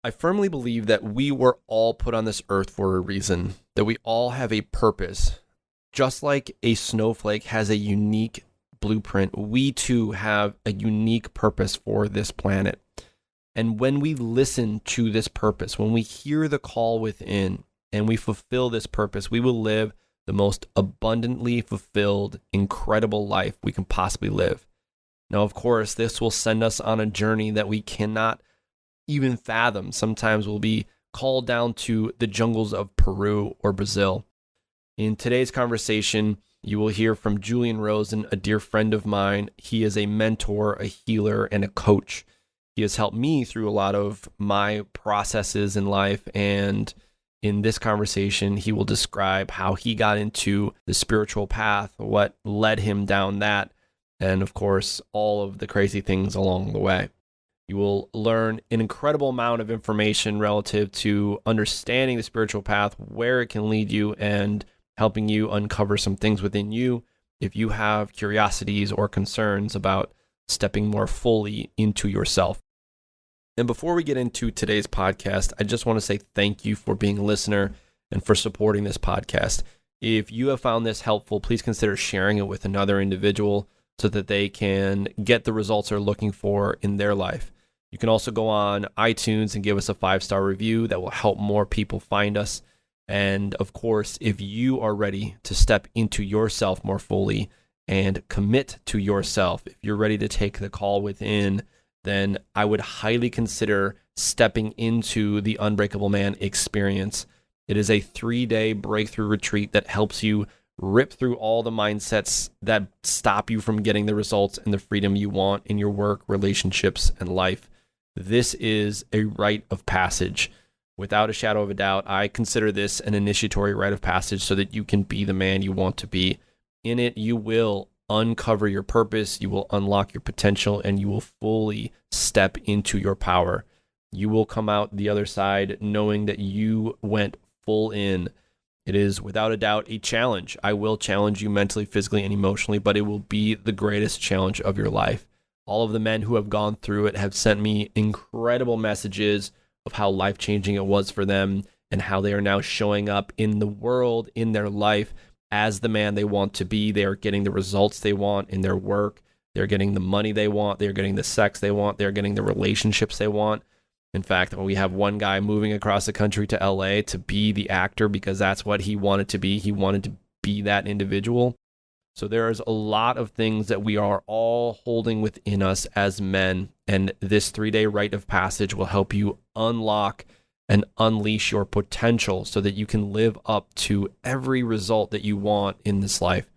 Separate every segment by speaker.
Speaker 1: I firmly believe that we were all put on this earth for a reason, that we all have a purpose. Just like a snowflake has a unique blueprint, we too have a unique purpose for this planet. And when we listen to this purpose, when we hear the call within and we fulfill this purpose, we will live the most abundantly fulfilled, incredible life we can possibly live. Now, of course, this will send us on a journey that we cannot even fathom. Sometimes we'll be called down to the jungles of Peru or Brazil. In today's conversation, you will hear from Julian Rosen, a dear friend of mine. He is a mentor, a healer, and a coach. He has helped me through a lot of my processes in life. And in this conversation, he will describe how he got into the spiritual path, what led him down that, and of course, all of the crazy things along the way. You will learn an incredible amount of information relative to understanding the spiritual path, where it can lead you, and helping you uncover some things within you if you have curiosities or concerns about stepping more fully into yourself. And before we get into today's podcast, I just want to say thank you for being a listener and for supporting this podcast. If you have found this helpful, please consider sharing it with another individual so that they can get the results they're looking for in their life. You can also go on iTunes and give us a 5-star review that will help more people find us. And of course, if you are ready to step into yourself more fully and commit to yourself, if you're ready to take the call within, then I would highly consider stepping into the Unbreakable Man experience. It is a 3-day breakthrough retreat that helps you rip through all the mindsets that stop you from getting the results and the freedom you want in your work, relationships, and life. This is a rite of passage. Without a shadow of a doubt, I consider this an initiatory rite of passage so that you can be the man you want to be. In it, you will uncover your purpose, you will unlock your potential, and you will fully step into your power. You will come out the other side knowing that you went full in. It is without a doubt a challenge. I will challenge you mentally, physically, and emotionally, but it will be the greatest challenge of your life. All of the men who have gone through it have sent me incredible messages of how life-changing it was for them and how they are now showing up in the world, in their life, as the man they want to be. They are getting the results they want in their work. They're getting the money they want. They're getting the sex they want. They're getting the relationships they want. In fact, we have one guy moving across the country to LA to be the actor because that's what he wanted to be. He wanted to be that individual. So there is a lot of things that we are all holding within us as men, and this 3-day rite of passage will help you unlock and unleash your potential so that you can live up to every result that you want in this life.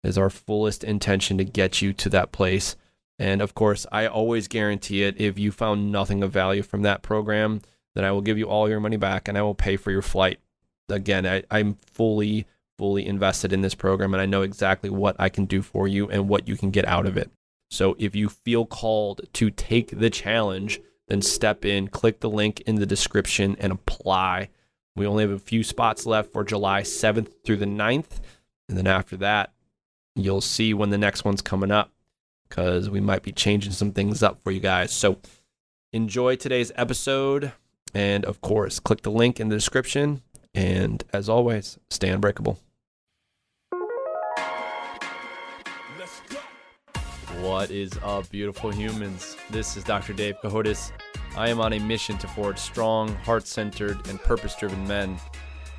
Speaker 1: It is our fullest intention to get you to that place. And of course, I always guarantee it. If you found nothing of value from that program, then I will give you all your money back and I will pay for your flight. Again, I'm fully invested in this program, and I know exactly what I can do for you and what you can get out of it. So if you feel called to take the challenge, then step in, click the link in the description, and apply. We only have a few spots left for July 7th through the 9th, and then after that, you'll see when the next one's coming up, because we might be changing some things up for you guys. So enjoy today's episode, and of course, click the link in the description, and as always, stay unbreakable. What is up, beautiful humans? This is Dr. Dave Cahotis. I am on a mission to forge strong, heart-centered, and purpose-driven men.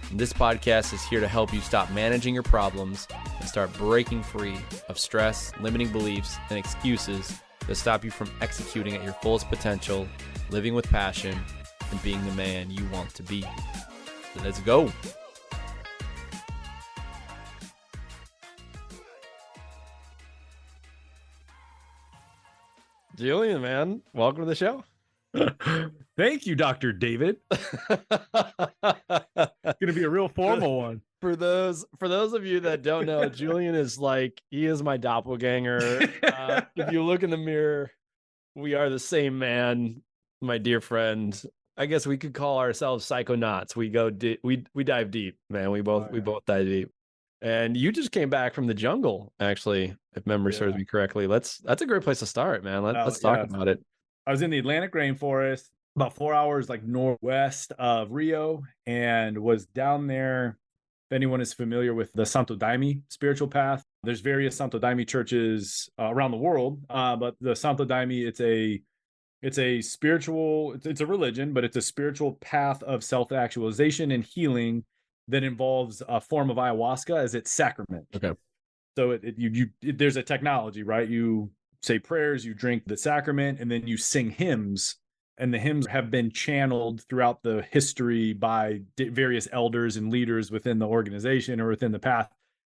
Speaker 1: And this podcast is here to help you stop managing your problems and start breaking free of stress, limiting beliefs, and excuses that stop you from executing at your fullest potential, living with passion, and being the man you want to be. So let's go. Julian, man, welcome to the show.
Speaker 2: Thank you, Dr. David. Gonna be a real formal one.
Speaker 1: For those of you that don't know, Julian is he is my doppelganger. If you look in the mirror, we are the same man, my dear friend. I guess we could call ourselves psychonauts. We go we dive deep, man. We both dive deep. And you just came back from the jungle, actually, if memory serves me correctly. That's a great place to start, man. Let's talk about it.
Speaker 2: I was in the Atlantic rainforest. about 4 hours like northwest of Rio, and was down there. If anyone is familiar with the Santo Daime spiritual path, there's various Santo Daime churches around the world, but the Santo Daime, it's a spiritual, it's a religion, but it's a spiritual path of self-actualization and healing that involves a form of ayahuasca as its sacrament.
Speaker 1: Okay.
Speaker 2: So there's a technology, right? You say prayers, you drink the sacrament, and then you sing hymns. And the hymns have been channeled throughout the history by various elders and leaders within the organization or within the path.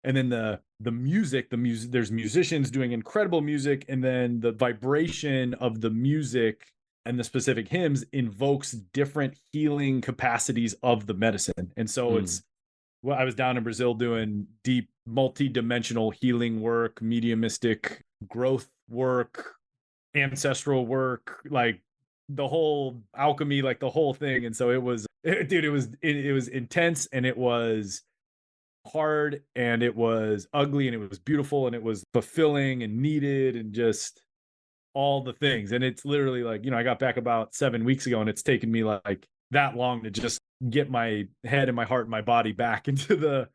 Speaker 2: And then the music, there's musicians doing incredible music, and then the vibration of the music and the specific hymns invokes different healing capacities of the medicine. And so well, I was down in Brazil doing deep, multi-dimensional healing work, mediumistic growth work, ancestral work, like the whole alchemy, like the whole thing. And so dude, it was intense, and it was hard, and it was ugly, and it was beautiful, and it was fulfilling and needed, and just all the things. And it's literally like, I got back about 7 weeks ago, and it's taken me like that long to just get my head and my heart and my body back into the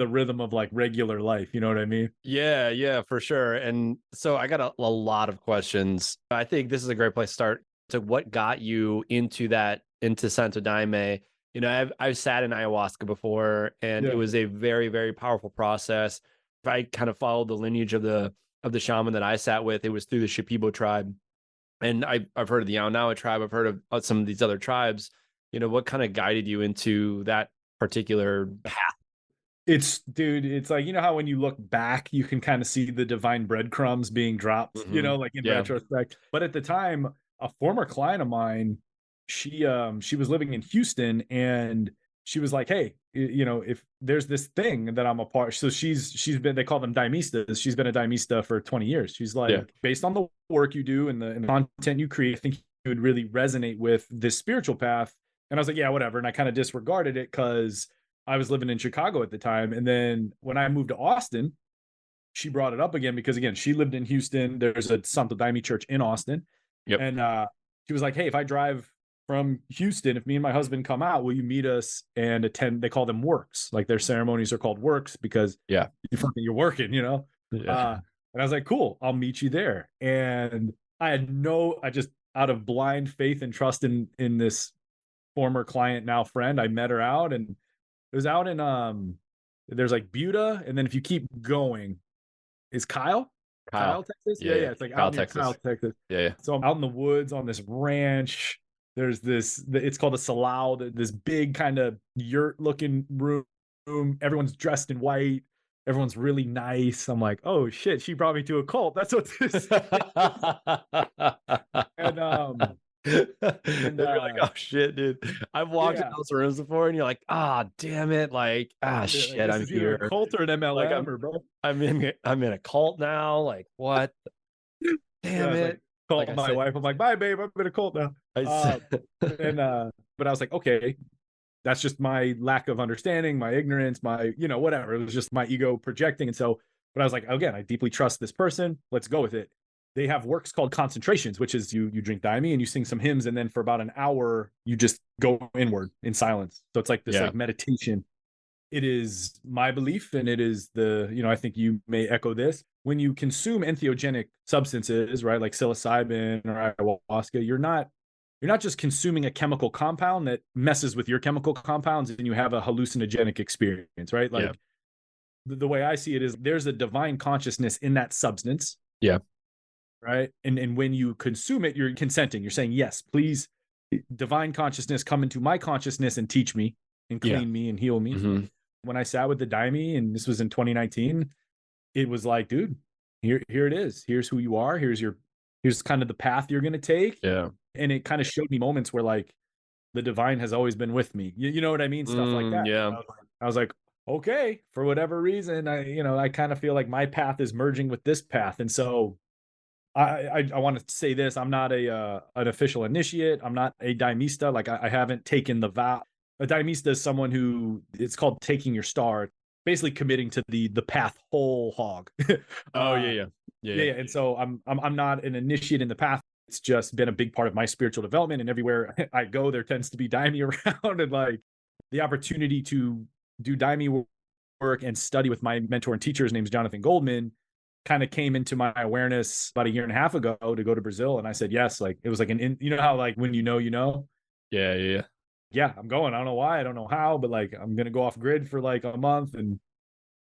Speaker 2: rhythm of like regular life. You know what I mean?
Speaker 1: Yeah, for sure. And so I got a lot of questions. I think this is a great place to start. So what got you into Santo Daime? I've sat in ayahuasca before, and it was a very, very powerful process. If I kind of followed the lineage of the shaman that I sat with, it was through the Shipibo tribe. And I've heard of the Yaonawa tribe. I've heard of some of these other tribes. What kind of guided you into that particular path?
Speaker 2: It's like, how when you look back, you can kind of see the divine breadcrumbs being dropped, like in retrospect. But at the time, a former client of mine, she was living in Houston, and she was like, hey, if there's this thing that I'm a part, so she's been, they call them daimistas. She's been a daimista for 20 years. She's like, based on the work you do and the content you create, I think you would really resonate with this spiritual path. And I was like, yeah, whatever. And I kind of disregarded it because I was living in Chicago at the time. And then when I moved to Austin, she brought it up again because, again, she lived in Houston. There's a Santo Daime church in Austin.
Speaker 1: Yep.
Speaker 2: And she was like, hey, if I drive from Houston, if me and my husband come out, will you meet us and attend? They call them works. Like, their ceremonies are called works because you're working, Yeah. And I was like, cool, I'll meet you there. And I just out of blind faith and trust in this former client, now friend, I met her out, and it was out in there's like Buda, and then if you keep going, is Kyle, Texas? Yeah. It's like out near Kyle, Texas.
Speaker 1: Yeah.
Speaker 2: So I'm out in the woods on this ranch. There's it's called a salao, this big kind of yurt looking room. Everyone's dressed in white. Everyone's really nice. I'm like, oh shit, she brought me to a cult. That's what this is. And
Speaker 1: you're like, oh shit, dude. I've walked in those rooms before, and you're like, damn it, like, shit,
Speaker 2: like,
Speaker 1: I'm here.
Speaker 2: A cult or an MLM,
Speaker 1: like,
Speaker 2: or both.
Speaker 1: I'm in a cult now. Like, what? Damn it.
Speaker 2: Like, call my wife. I'm like, bye, babe. I'm in a cult now. But I was like, okay, that's just my lack of understanding, my ignorance, my, whatever. It was just my ego projecting. And so, but I was like, again, I deeply trust this person. Let's go with it. They have works called concentrations, which is you drink daime and you sing some hymns, and then for about an hour you just go inward in silence. So it's like this like meditation. It is my belief, and it is I think you may echo this. When you consume entheogenic substances, right, like psilocybin or ayahuasca, you're not just consuming a chemical compound that messes with your chemical compounds and you have a hallucinogenic experience, right? Like the way I see it is there's a divine consciousness in that substance.
Speaker 1: Yeah.
Speaker 2: Right. And when you consume it, you're consenting. You're saying, yes, please, divine consciousness, come into my consciousness and teach me and clean me and heal me.
Speaker 1: Mm-hmm.
Speaker 2: When I sat with the daime, and this was in 2019, it was like, dude, here it is. Here's who you are. Here's kind of the path you're going to take.
Speaker 1: Yeah.
Speaker 2: And it kind of showed me moments where like the divine has always been with me. You know what I mean? Stuff like that.
Speaker 1: Yeah.
Speaker 2: I was like, okay, for whatever reason, I kind of feel like my path is merging with this path. And so I want to say this. I'm not an official initiate. I'm not a daimista. Like I haven't taken the vow. A daimista is someone who, it's called taking your star, basically committing to the path whole hog.
Speaker 1: Yeah.
Speaker 2: And so I'm not an initiate in the path. It's just been a big part of my spiritual development. And everywhere I go, there tends to be daime around. And like the opportunity to do daime work and study with my mentor and teacher, his name's Jonathan Goldman, kind of came into my awareness about a year and a half ago to go to Brazil. And I said, yes, like it was like you know how like when you know,
Speaker 1: Yeah.
Speaker 2: yeah, I'm going. I don't know why, I don't know how, but like I'm going to go off grid for like a month and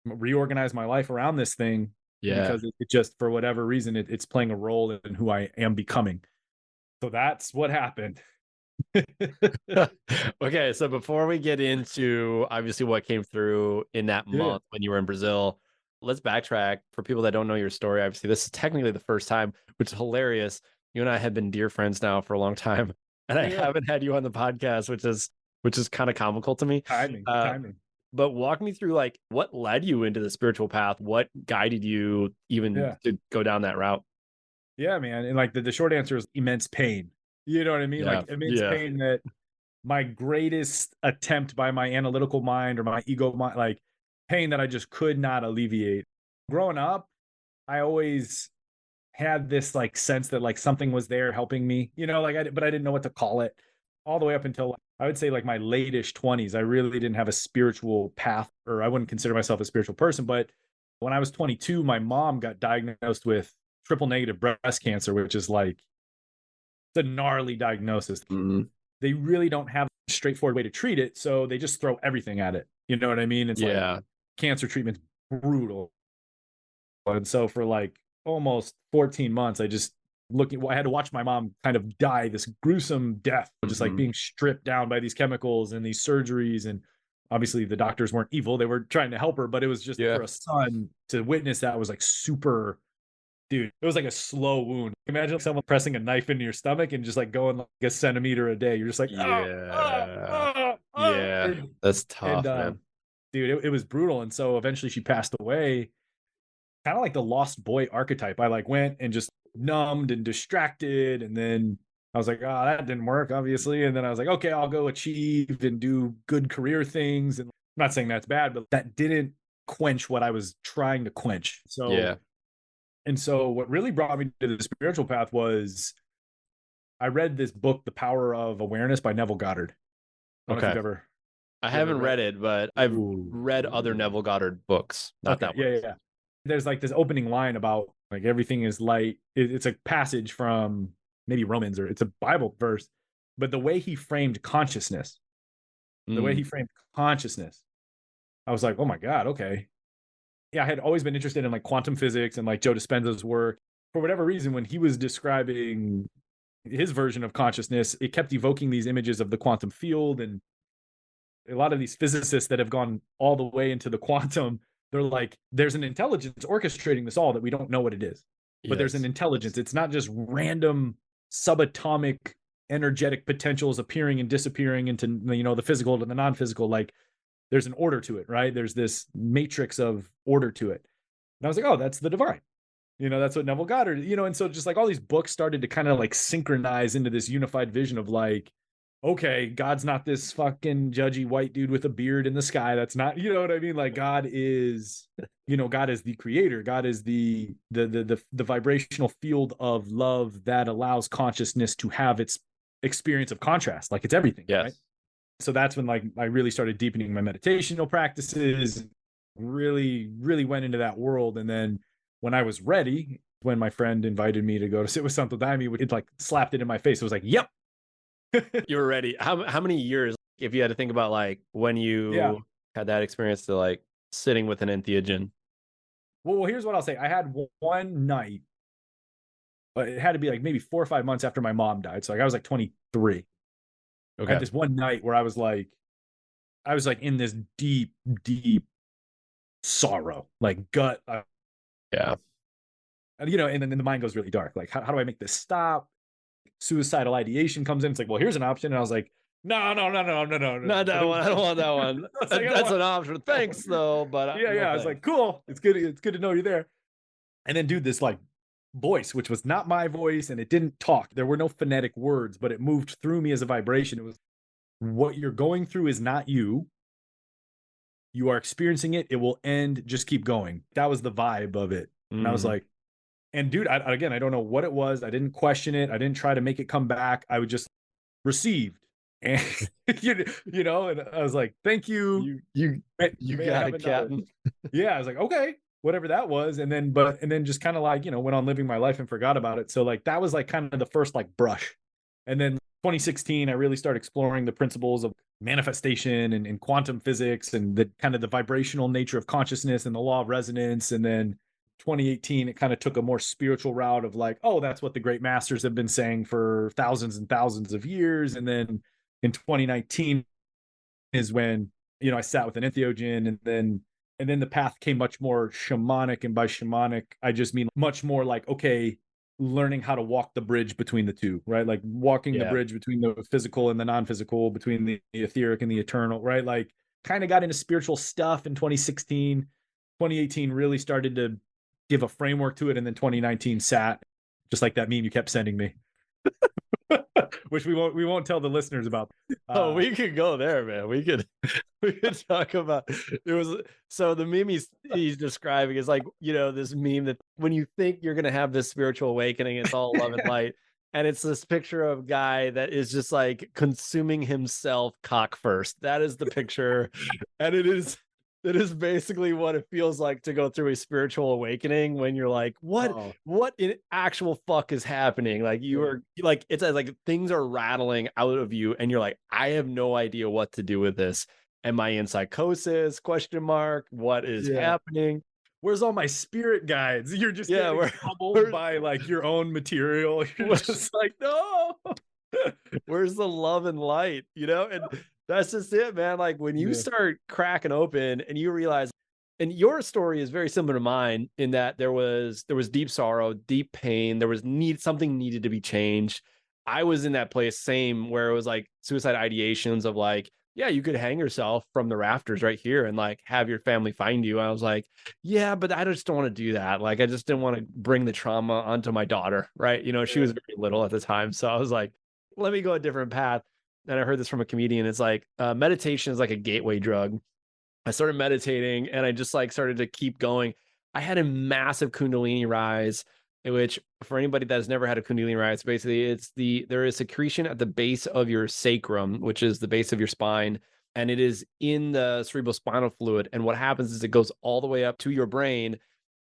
Speaker 2: reorganize my life around this thing
Speaker 1: Yeah.
Speaker 2: because it just, for whatever reason, it's playing a role in who I am becoming. So that's what happened.
Speaker 1: Okay, so before we get into obviously what came through in that
Speaker 2: Yeah.
Speaker 1: month when you were in Brazil, let's backtrack for people that don't know your story. Obviously, this is technically the first time, which is hilarious. You and I have been dear friends now for a long time, and I
Speaker 2: Yeah.
Speaker 1: haven't had you on the podcast, which is kind of comical to me.
Speaker 2: Timing.
Speaker 1: But walk me through like what led you into the spiritual path, what guided you even
Speaker 2: Yeah.
Speaker 1: to go down that route.
Speaker 2: Yeah, man. And like the short answer is immense pain. You know what I mean?
Speaker 1: Yeah,
Speaker 2: Like immense
Speaker 1: yeah.
Speaker 2: pain that my greatest attempt by my analytical mind or my ego mind, like pain that I just could not alleviate. Growing up, I always had this like sense that like something was there helping me, you know, like but I didn't know what to call it. All the way up until I would say like my late-ish 20s, I really didn't have a spiritual path, or I wouldn't consider myself a spiritual person. But when I was 22, my mom got diagnosed with triple negative breast cancer, which is like the gnarly diagnosis.
Speaker 1: Mhm.
Speaker 2: They really don't have a straightforward way to treat it, so they just throw everything at it. You know what I mean? It's like
Speaker 1: Yeah.
Speaker 2: cancer treatment's brutal. And so for like almost 14 months, I had to watch my mom kind of die this gruesome death, just like
Speaker 1: Mhm.
Speaker 2: being stripped down by these chemicals and these surgeries. And obviously the doctors weren't evil. They were trying to help her, but it was just
Speaker 1: Yeah.
Speaker 2: for a son to witness that was like super, dude, it was like a slow wound. Imagine someone pressing a knife into your stomach and just like going like a centimeter a day. You're just like,
Speaker 1: Yeah. Yeah.
Speaker 2: and,
Speaker 1: That's
Speaker 2: and
Speaker 1: tough, man.
Speaker 2: dude, it was brutal. And so eventually she passed away, kind of like the lost boy archetype. I like went and just numbed and distracted. And then I was like, oh, that didn't work, obviously. And then I was like, okay, I'll go achieve and do good career things. And I'm not saying that's bad, but that didn't quench what I was trying to quench.
Speaker 1: Yeah.
Speaker 2: So what really brought me to the spiritual path was I read this book, The Power of Awareness by Neville Goddard. I don't know if
Speaker 1: Okay.
Speaker 2: you've ever
Speaker 1: I
Speaker 2: you ever
Speaker 1: haven't
Speaker 2: read.
Speaker 1: read it, but I've
Speaker 2: Ooh.
Speaker 1: read other Neville Goddard books, not
Speaker 2: Okay.
Speaker 1: that one.
Speaker 2: Yeah. There's like this opening line about like everything is light. It's a passage from maybe Romans, or it's a Bible verse, but the way he framed consciousness, the way
Speaker 1: Mm,
Speaker 2: he framed consciousness, I was like, oh my God, okay. Yeah, I had always been interested in like quantum physics and like Joe Dispenza's work. For whatever reason, when he was describing his version of consciousness, it kept evoking these images of the quantum field. And a lot of these physicists that have gone all the way into the quantum, they're like, there's an intelligence orchestrating this all that we don't know what it is, but there's an
Speaker 1: yes.
Speaker 2: intelligence. It's not just random subatomic energetic potentials appearing and disappearing into, you know, the physical to the non-physical. Like there's an order to it, right? There's this matrix of order to it. And I was like, oh, that's the divine. You know, that's what Neville Goddard, you know, and so just like all these books started to kind of like synchronize into this unified vision of like, okay, God's not this fucking judgy white dude with a beard in the sky. That's not, you know what I mean? Like God is, you know, God is the creator. God is the vibrational field of love that allows consciousness to have its experience of contrast. Like it's everything, right?
Speaker 1: Yes.
Speaker 2: So that's when like I really started deepening my meditational practices, really went into that world. And then when I was ready, when my friend invited me to go to sit with Santo Daime, it like slapped it in my face. It was like, yep.
Speaker 1: You were ready. How many years, if you had to think about like when
Speaker 2: Yeah.
Speaker 1: you had that experience to like sitting with an entheogen?
Speaker 2: Well, here's what I'll say. I had one night, but it had to be like maybe 4 or 5 months after my mom died. So like I was like 23. I had
Speaker 1: Okay.
Speaker 2: this one night where I was like in this deep sorrow, like gut,
Speaker 1: Yeah.
Speaker 2: you know, and then the mind goes really dark. Like, how do I make this stop? Suicidal ideation comes in. It's like, well, here's an option. And I was like, no.
Speaker 1: Not that one. I don't want that one.
Speaker 2: I was like, I don't
Speaker 1: That's
Speaker 2: want
Speaker 1: an option. Thanks though, but no
Speaker 2: yeah. I was like,
Speaker 1: thanks.
Speaker 2: cool. It's good. It's good to know you're there. And then, dude, this like voice, which was not my voice, and it didn't talk. There were no phonetic words, but it moved through me as a vibration. It was, what you're going through is not you. You are experiencing it. It will end. Just keep going. That was the vibe of it. And I was
Speaker 1: Mm,
Speaker 2: like, And dude, again, I don't know what it was. I didn't question it. I didn't try to make it come back. I would just received. And and I was like, thank you.
Speaker 1: You
Speaker 2: You may
Speaker 1: got
Speaker 2: have
Speaker 1: it,
Speaker 2: another.
Speaker 1: Captain.
Speaker 2: Yeah, I was like, okay, whatever that was. And then just kind of like, went on living my life and forgot about it. So like that was like kind of the first like brush. And then 2016, I really started exploring the principles of manifestation and quantum physics and the kind of the vibrational nature of consciousness and the law of resonance. And then 2018, it kind of took a more spiritual route of like, oh, that's what the great masters have been saying for thousands and thousands of years. And then in 2019 is when, I sat with an entheogen, and then the path came much more shamanic. And by shamanic, I just mean much more like, okay, learning how to walk the bridge between the two, right? Like walking the
Speaker 1: Yeah.
Speaker 2: bridge between the physical and the non-physical, between the etheric and the eternal, right? Like kind of got into spiritual stuff in 2016. 2018 really started to give a framework to it. And then 2019 sat just like that meme you kept sending me. Which we won't tell the listeners about.
Speaker 1: We could go there, man. We could talk about it. Was so the meme he's describing is like, this meme that when you think you're gonna have this spiritual awakening, it's all love and light. And it's this picture of a guy that is just like consuming himself cock first. That is the picture. And it is basically what it feels like to go through a spiritual awakening when you're like, what in actual fuck is happening? Like you are like, it's like things are rattling out of you and you're like, I have no idea what to do with this. Am I in psychosis? Question mark. What is happening?
Speaker 2: Where's all my spirit guides? You're just getting troubled by like your own material. You're just like, no.
Speaker 1: Where's the love and light? And that's just it, man. Like when you start cracking open and you realize, and your story is very similar to mine in that there was deep sorrow, deep pain. There was something needed to be changed. I was in that place, same, where it was like suicide ideations of like, yeah, you could hang yourself from the rafters right here and like have your family find you. I was like, yeah, but I just don't want to do that. Like, I just didn't want to bring the trauma onto my daughter. Right. She was very little at the time. So I was like, let me go a different path. And I heard this from a comedian. It's like meditation is like a gateway drug. I started meditating and I just like started to keep going. I had a massive Kundalini rise, which for anybody that has never had a Kundalini rise, basically there is secretion at the base of your sacrum, which is the base of your spine, and it is in the cerebral spinal fluid. And what happens is it goes all the way up to your brain,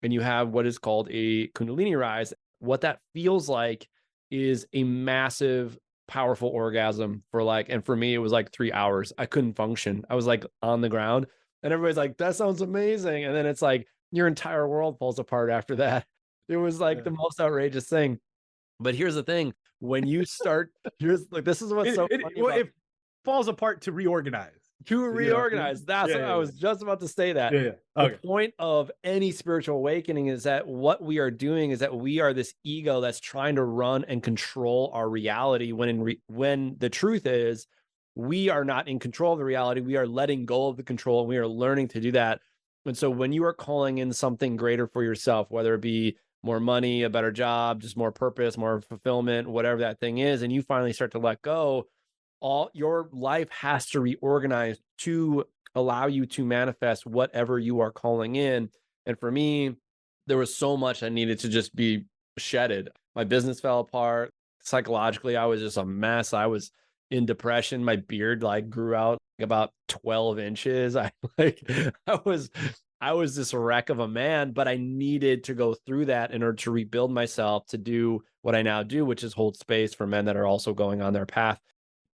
Speaker 1: and you have what is called a Kundalini rise. What that feels like is a massive powerful orgasm and for me, it was like 3 hours. I couldn't function. I was like on the ground and everybody's like, that sounds amazing. And then it's like your entire world falls apart after that. It was like the most outrageous thing. But here's the thing. When you start, this is what's funny
Speaker 2: it falls apart to reorganize.
Speaker 1: To reorganize. That's what I was just about to say that.
Speaker 2: Okay.
Speaker 1: The point of any spiritual awakening is that what we are doing is that we are this ego that's trying to run and control our reality when the truth is we are not in control of the reality. We are letting go of the control and we are learning to do that. And so when you are calling in something greater for yourself, whether it be more money, a better job, just more purpose, more fulfillment, whatever that thing is, and you finally start to let go, all your life has to reorganize to allow you to manifest whatever you are calling in. And for me, there was so much that needed to just be shedded. My business fell apart. Psychologically, I was just a mess. I was in depression. My beard like grew out about 12 inches. I was this wreck of a man, but I needed to go through that in order to rebuild myself to do what I now do, which is hold space for men that are also going on their path.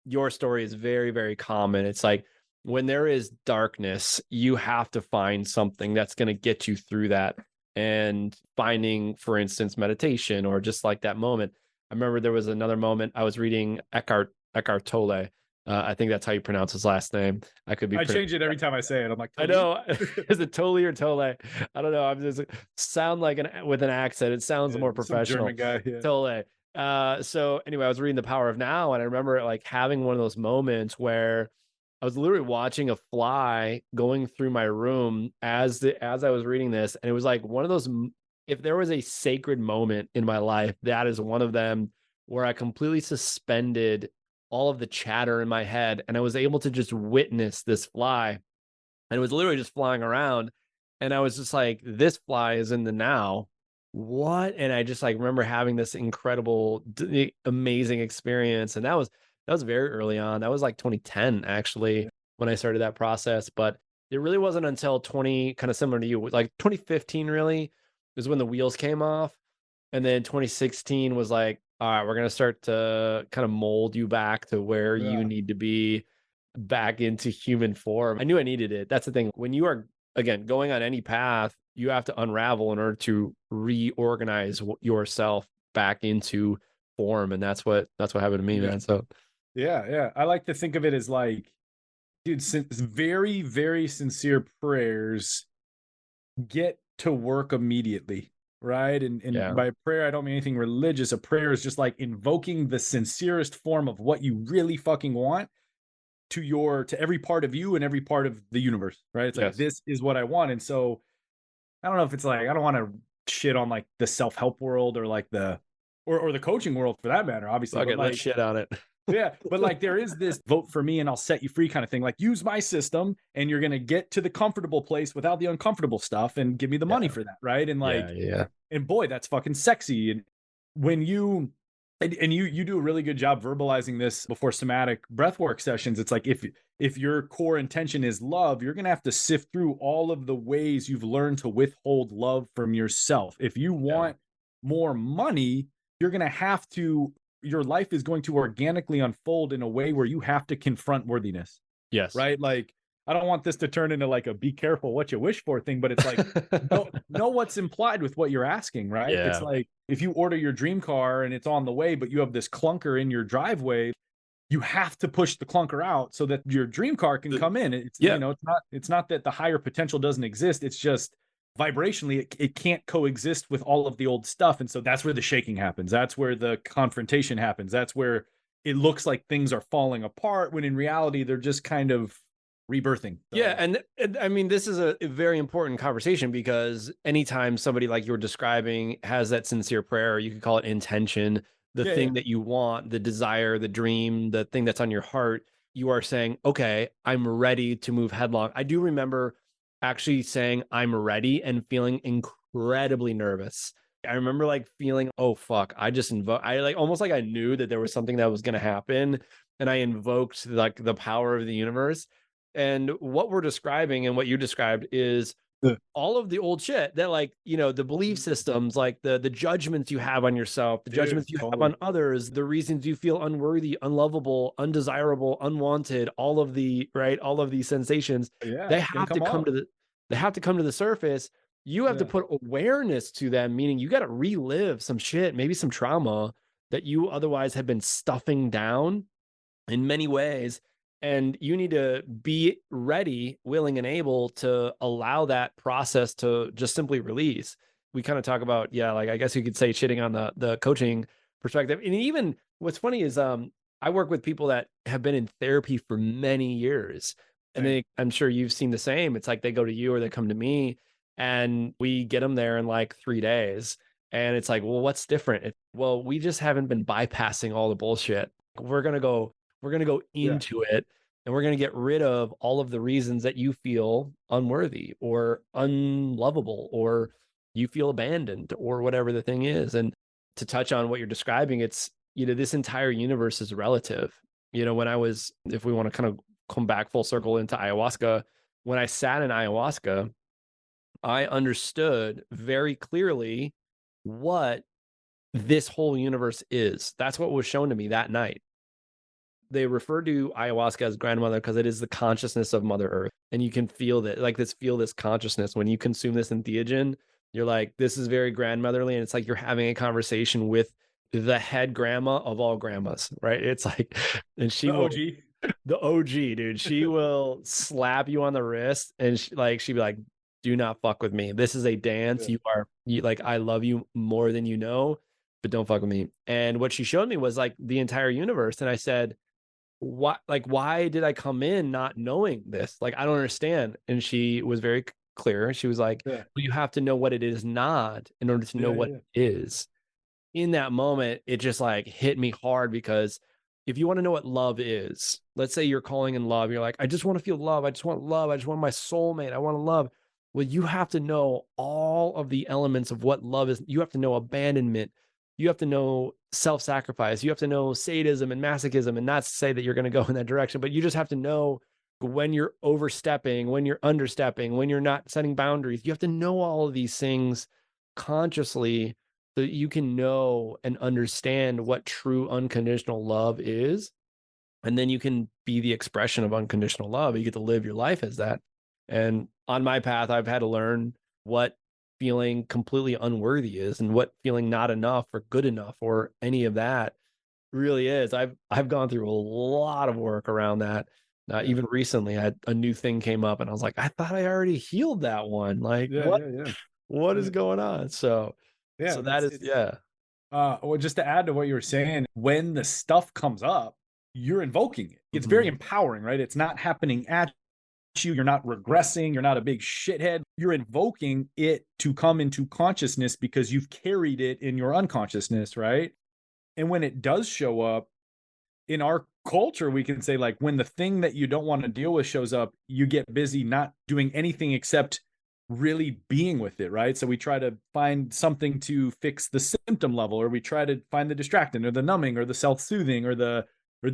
Speaker 1: Your story is very, very common. It's like when there is darkness, you have to find something that's going to get you through that. And finding, for instance, meditation or just like that moment. I remember there was another moment I was reading Eckhart Tolle. I think that's how you pronounce his last name. I
Speaker 2: change it every time I say it. I'm like,
Speaker 1: Tolle? I know. Is it Tolle or Tolle? I don't know. I'm just sound like with an accent. It sounds more professional.
Speaker 2: German guy. Yeah.
Speaker 1: Tolle. So anyway, I was reading The Power of Now, and I remember like having one of those moments where I was literally watching a fly going through my room as I was reading this, and it was like one of those. If there was a sacred moment in my life, that is one of them, where I completely suspended all of the chatter in my head, and I was able to just witness this fly, and it was literally just flying around, and I was just like, this fly is in the now. what? And I just like remember having this incredible, amazing experience. And that was very early on. That was like 2010 actually when I started that process. But it really wasn't until 20, kind of similar to you, like 2015 really was when the wheels came off. And then 2016 was like, all right, we're gonna start to kind of mold you back to where you
Speaker 2: Yeah.
Speaker 1: need to be, back into human form. I knew I needed it. That's the thing. When you are, again, going on any path, you have to unravel in order to reorganize yourself back into form. And that's what happened to me,
Speaker 2: Yeah.
Speaker 1: man. So
Speaker 2: Yeah. Yeah. I like to think of it as like, dude, very, very sincere prayers get to work immediately, right? And
Speaker 1: yeah,
Speaker 2: by prayer, I don't mean anything religious. A prayer is just like invoking the sincerest form of what you really fucking want to every part of you and every part of the universe, right? It's like
Speaker 1: yes.
Speaker 2: this is what I want. And so I don't know if it's like I don't want to shit on like the self-help world or like the or the coaching world for that matter, obviously,
Speaker 1: Fuck
Speaker 2: but
Speaker 1: it, let's
Speaker 2: like
Speaker 1: shit on it.
Speaker 2: yeah, but like there is this vote for me and I'll set you free kind of thing. Like use my system and you're going to get to the comfortable place without the uncomfortable stuff and give me the money
Speaker 1: Yeah,
Speaker 2: for that, right? And
Speaker 1: yeah,
Speaker 2: like
Speaker 1: yeah.
Speaker 2: and boy, that's fucking sexy. And when you and you do a really good job verbalizing this before somatic breathwork sessions. It's like if your core intention is love, you're gonna have to sift through all of the ways you've learned to withhold love from yourself. If you
Speaker 1: Yeah.
Speaker 2: want more money, you're gonna have to your life is going to organically unfold in a way where you have to confront worthiness,
Speaker 1: Yes.
Speaker 2: right? Like, I don't want this to turn into like a be careful what you wish for thing, but it's like, know what's implied with what you're asking, right? It's
Speaker 1: Yeah.
Speaker 2: like if you order your dream car and it's on the way, but you have this clunker in your driveway, you have to push the clunker out so that your dream car can come in. It's
Speaker 1: Yeah.
Speaker 2: it's not that the higher potential doesn't exist. It's just vibrationally it can't coexist with all of the old stuff. And so that's where the shaking happens. That's where the confrontation happens. That's where it looks like things are falling apart when in reality they're just kind of rebirthing.
Speaker 1: Yeah,
Speaker 2: So
Speaker 1: and I mean, this is a very important conversation because anytime somebody like you're describing has that sincere prayer, you could call it intention, the
Speaker 2: yeah, yeah.
Speaker 1: thing that you want, the desire, the dream, the thing that's on your heart, you are saying, okay, I'm ready to move headlong. I do remember actually saying I'm ready and feeling incredibly nervous. I remember like feeling, oh fuck, I like almost like I knew that there was something that was going to happen, and I invoked like the power of the universe. And what we're describing and what you described is
Speaker 2: Yeah.
Speaker 1: all of the old shit that, like, the belief systems, like the judgments you have on yourself, the
Speaker 2: Dude,
Speaker 1: judgments you have
Speaker 2: totally.
Speaker 1: on others, the reasons you feel unworthy, unlovable, undesirable, unwanted, all of these sensations,
Speaker 2: Yeah,
Speaker 1: they
Speaker 2: it's gonna
Speaker 1: have to
Speaker 2: come
Speaker 1: come
Speaker 2: up.
Speaker 1: to the surface. You have to
Speaker 2: Yeah.
Speaker 1: put awareness to them, meaning you got to relive some shit, maybe some trauma that you otherwise have been stuffing down in many ways, and you need to be ready, willing, and able to allow that process to just simply release. We kind of talk about, yeah, like I guess you could say shitting on the coaching perspective. And even what's funny is I work with people that have been in therapy for many years, and
Speaker 2: Same.
Speaker 1: I'm sure you've seen the same. It's like they go to you or they come to me, and we get them there in like 3 days. And it's like, well, what's different? Well, we just haven't been bypassing all the bullshit. We're gonna go we're going to go
Speaker 2: Yeah.
Speaker 1: into it, and we're going to get rid of all of the reasons that you feel unworthy or unlovable or you feel abandoned or whatever the thing is. And to touch on what you're describing, it's, this entire universe is relative. When I was, if we want to kind of come back full circle into ayahuasca, when I sat in ayahuasca, I understood very clearly what this whole universe is. That's what was shown to me that night. They refer to ayahuasca as grandmother because it is the consciousness of Mother Earth. And you can feel that, like feel this consciousness. When you consume this entheogen, you're like, this is very grandmotherly. And it's like you're having a conversation with the head grandma of all grandmas, right? It's like, and she
Speaker 2: The
Speaker 1: will,
Speaker 2: OG.
Speaker 1: the OG, dude, she will slap you on the wrist and she'd be like, do not fuck with me. This is a dance.
Speaker 2: Yeah.
Speaker 1: You like, I love you more than you know, but don't fuck with me. And what she showed me was like the entire universe. And I said, why did I come in not knowing this? Like, I don't understand. And she was very clear. She was like,
Speaker 2: Yeah.
Speaker 1: well, you have to know what it is not in order to know
Speaker 2: Yeah.
Speaker 1: what
Speaker 2: Yeah.
Speaker 1: it is. In that moment, it just like hit me hard because if you want to know what love is, let's say you're calling in love, you're like, I just want to feel love. I just want love. I just want my soulmate. I want to love. Well, you have to know all of the elements of what love is. You have to know abandonment. You have to know self-sacrifice. You have to know sadism and masochism, and not to say that you're going to go in that direction, but you just have to know when you're overstepping, when you're understepping, when you're not setting boundaries. You have to know all of these things consciously so that you can know and understand what true unconditional love is. And then you can be the expression of unconditional love. You get to live your life as that. And on my path, I've had to learn what feeling completely unworthy is and what feeling not enough or good enough or any of that really is. I've gone through a lot of work around that. Even recently, a new thing came up, and I was like, I thought I already healed that one. Like, what is going on? So,
Speaker 2: Yeah,
Speaker 1: so that is, yeah.
Speaker 2: Well, just to add to what you were saying, when the stuff comes up, you're invoking it. It's very
Speaker 1: Mhm.
Speaker 2: empowering, right? It's not happening at you. You're not regressing. You're not a big shithead. You're invoking it to come into consciousness because you've carried it in your unconsciousness, right? And when it does show up in our culture, we can say, like, when the thing that you don't want to deal with shows up, you get busy not doing anything except really being with it, right? So we try to find something to fix the symptom level, or we try to find the distractant or the numbing or the self-soothing or the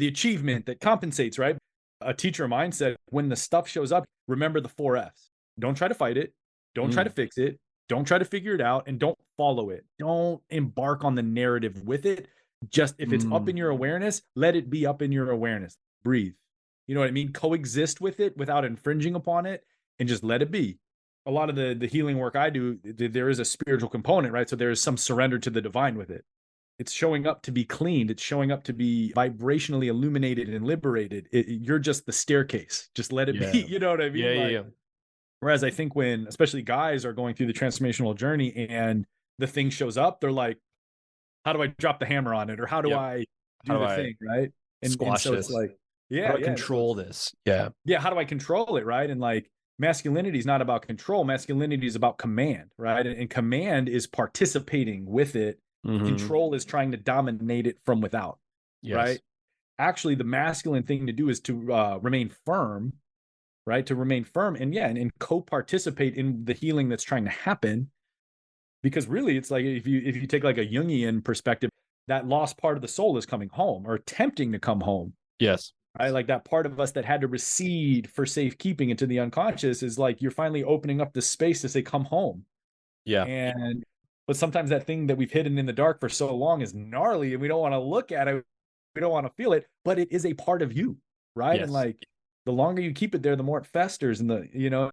Speaker 2: achievement that compensates, right? A teacher of mine said, when the stuff shows up, remember the 4 F's. Don't try to fight it, don't try to fix it, don't try to figure it out, and don't follow it. Don't embark on the narrative with it. Just if it's up in your awareness, let it be up in your awareness. Breathe. You know what I mean? Coexist with it without infringing upon it, and just let it be. A lot of the healing work I do, there is a spiritual component, right? So there is some surrender to the divine with it. It's showing up to be cleaned. It's showing up to be vibrationally illuminated and liberated. You're just the staircase. Just let it be.
Speaker 1: Yeah.
Speaker 2: You know what I
Speaker 1: Yeah.
Speaker 2: mean?
Speaker 1: Yeah.
Speaker 2: Like,
Speaker 1: Yeah.
Speaker 2: whereas I think when, especially guys are going through the transformational journey and the thing shows up, they're like, how do I drop the hammer on it? Or how do
Speaker 1: Yep.
Speaker 2: I
Speaker 1: How
Speaker 2: do
Speaker 1: do
Speaker 2: the
Speaker 1: I
Speaker 2: thing? Right. And
Speaker 1: squash
Speaker 2: so it's
Speaker 1: this?
Speaker 2: like,
Speaker 1: How do
Speaker 2: yeah,
Speaker 1: I
Speaker 2: yeah. And so
Speaker 1: control
Speaker 2: it's,
Speaker 1: this? Yeah.
Speaker 2: yeah, how do I control it? Right. And like, masculinity is not about control. Masculinity is about command. Right. And command is participating with it.
Speaker 1: Hmm.
Speaker 2: Control is trying to dominate it from without.
Speaker 1: Yes.
Speaker 2: Right. Actually, the masculine thing to do is to remain firm, right? To remain firm and yeah, and co-participate in the healing that's trying to happen. Because really, it's like if you take like a Jungian perspective, that lost part of the soul is coming home or attempting to come home,
Speaker 1: Yes.
Speaker 2: right? Like that part of us that had to recede for safekeeping into the unconscious is like you're finally opening up the space to say, "Come home."
Speaker 1: Yeah.
Speaker 2: And but sometimes that thing that we've hidden in the dark for so long is gnarly, and we don't want to look at it, we don't want to feel it, but it is a part of you, right? And
Speaker 1: Yes.
Speaker 2: like the longer you keep it there, the more it festers, and the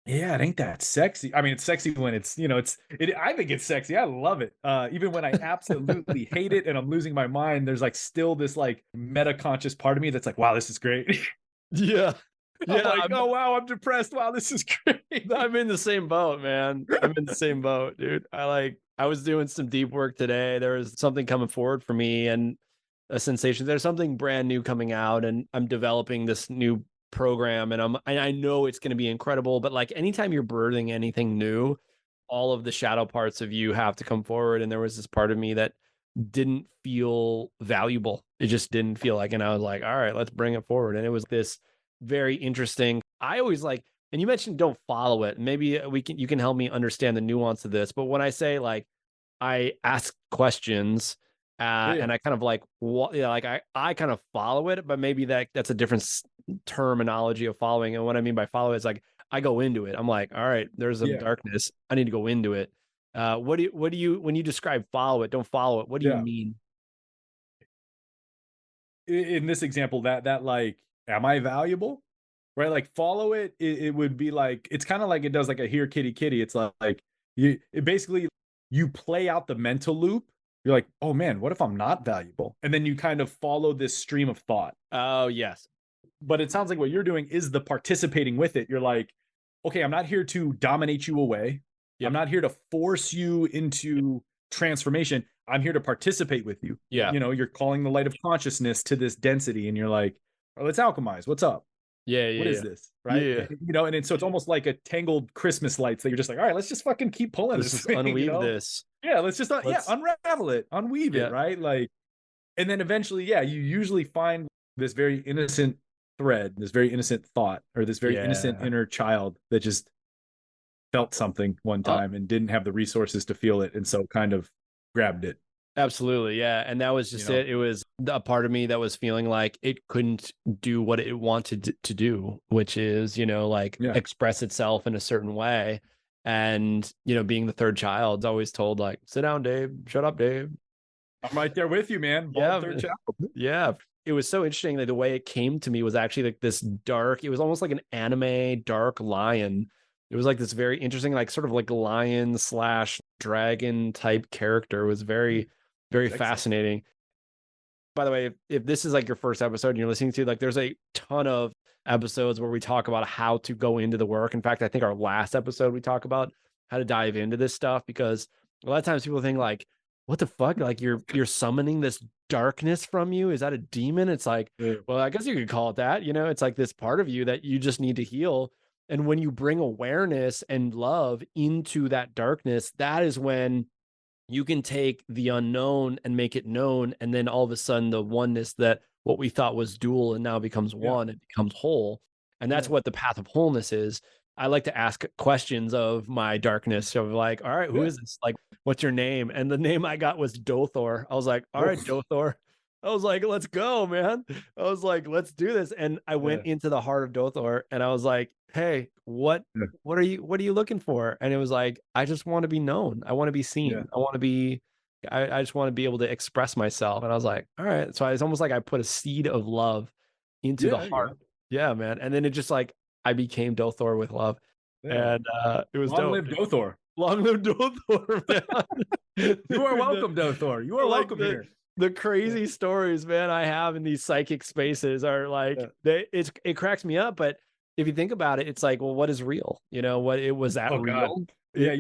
Speaker 2: yeah, it ain't that sexy. I mean, it's sexy when I think it's sexy. I love it. Even when I absolutely hate it and I'm losing my mind, there's like still this like meta conscious part of me that's like, wow, this is great.
Speaker 1: Yeah.
Speaker 2: I'm
Speaker 1: Yeah.
Speaker 2: like, oh wow, I'm depressed. Wow, this is great.
Speaker 1: I'm in the same boat, man. I'm in the same boat, dude. I was doing some deep work today. There was something coming forward for me and a sensation. There's something brand new coming out, and I'm developing this new program, and I know it's going to be incredible, but like anytime you're birthing anything new, all of the shadow parts of you have to come forward. And there was this part of me that didn't feel valuable. It just didn't feel like, and I was like, all right, let's bring it forward. And it was this very interesting. I always like, and you mentioned don't follow it. Maybe you can help me understand the nuance of this. But when I say like I ask questions
Speaker 2: Yeah, yeah,
Speaker 1: and I kind of like what yeah, like I kind of follow it, but maybe that's a different terminology of following. And what I mean by follow is like I go into it. I'm like, all right, there's some
Speaker 2: yeah,
Speaker 1: darkness. I need to go into it. What do you when you describe follow it, don't follow it, what do you
Speaker 2: yeah.
Speaker 1: mean?
Speaker 2: In this example, that like, am I valuable? Right? Like follow it, it would be like it's kind of like it does like a here kitty kitty. It's like it basically you play out the mental loop. You're like, oh man, what if I'm not valuable? And then you kind of follow this stream of thought.
Speaker 1: Oh, yes.
Speaker 2: But it sounds like what you're doing is the participating with it. You're like, okay, I'm not here to dominate you away. I'm
Speaker 1: Yep.
Speaker 2: not here to force you into transformation. I'm here to participate with you.
Speaker 1: Yeah.
Speaker 2: You're calling the light of consciousness to this density, and you're like, oh, let's alchemize. What's up?
Speaker 1: Yeah.
Speaker 2: What
Speaker 1: Yeah.
Speaker 2: is
Speaker 1: Yeah.
Speaker 2: this? Right?
Speaker 1: Yeah.
Speaker 2: So it's almost like a tangled Christmas lights that you're just like, all right, let's just fucking keep pulling
Speaker 1: Let's
Speaker 2: this
Speaker 1: just
Speaker 2: thing,
Speaker 1: unweave this.
Speaker 2: Yeah, let's just
Speaker 1: Let's
Speaker 2: unravel it, unweave it,
Speaker 1: Yeah.
Speaker 2: right? Like, and then eventually, yeah, you usually find this very innocent thread, this very innocent thought, or this very innocent
Speaker 1: Yeah.
Speaker 2: inner child that just felt something one
Speaker 1: Oh,
Speaker 2: time and didn't have the resources to feel it, and so kind of grabbed it,
Speaker 1: absolutely. Yeah. And that was
Speaker 2: you
Speaker 1: just
Speaker 2: know?
Speaker 1: it. It was a part of me that was feeling like it couldn't do what it wanted to do, which is, like
Speaker 2: Yeah.
Speaker 1: express itself in a certain way. And, being the third child, always told like, sit down, Dave, shut up, Dave.
Speaker 2: I'm right there with you, man. Bald
Speaker 1: Yeah.
Speaker 2: third child.
Speaker 1: Yeah. It was so interesting that the way it came to me was actually like this dark, it was almost like an anime dark lion. It was like this very interesting, like sort of like lion slash dragon type character. It was very, very
Speaker 2: Sexy.
Speaker 1: fascinating. By the way, if this is like your first episode and you're listening to, like, there's a ton of episodes where we talk about how to go into the work. In fact, I think our last episode we talk about how to dive into this stuff, because a lot of times people think like, what the fuck? Like you're summoning this darkness from you. Is that a demon? It's like,
Speaker 2: Yeah.
Speaker 1: well, I guess you could call it that. It's like this part of you that you just need to heal. And when you bring awareness and love into that darkness, that is when you can take the unknown and make it known, and then all of a sudden the oneness, that what we thought was dual and now becomes
Speaker 2: Yeah.
Speaker 1: one, it becomes whole. And that's
Speaker 2: Yeah.
Speaker 1: what the path of wholeness is. I like to ask questions of my darkness, of like, all right, who
Speaker 2: Yeah.
Speaker 1: is this? Like, what's your name? And the name I got was Dothor. I was like, all right,
Speaker 2: Oof.
Speaker 1: Dothor. I was like, let's go, man. I was like, let's do this. And I
Speaker 2: Yeah.
Speaker 1: went into the heart of Dothor and I was like, hey,
Speaker 2: Yeah.
Speaker 1: what are you looking for? And it was like, I just want to be known. I want to be
Speaker 2: Yeah.
Speaker 1: seen. I just want to be able to express myself. And I was like, all right. So it's almost like I put a seed of love into
Speaker 2: Yeah.
Speaker 1: the
Speaker 2: There you
Speaker 1: heart.
Speaker 2: go.
Speaker 1: Yeah, man. And then it just like, I became Dothor with love.
Speaker 2: Yeah.
Speaker 1: And it was
Speaker 2: Long
Speaker 1: dope.
Speaker 2: live Dothor.
Speaker 1: Long live Dothor, man.
Speaker 2: You are
Speaker 1: Dude,
Speaker 2: welcome, Dothor. You
Speaker 1: or
Speaker 2: are
Speaker 1: like
Speaker 2: welcome here.
Speaker 1: the
Speaker 2: Yeah.
Speaker 1: crazy stories, man, I have in these psychic spaces are like,
Speaker 2: Yeah.
Speaker 1: it cracks me up. But if you think about it, it's like, well, what is real? What it was, that
Speaker 2: Oh God.
Speaker 1: real?
Speaker 2: Yeah,
Speaker 1: It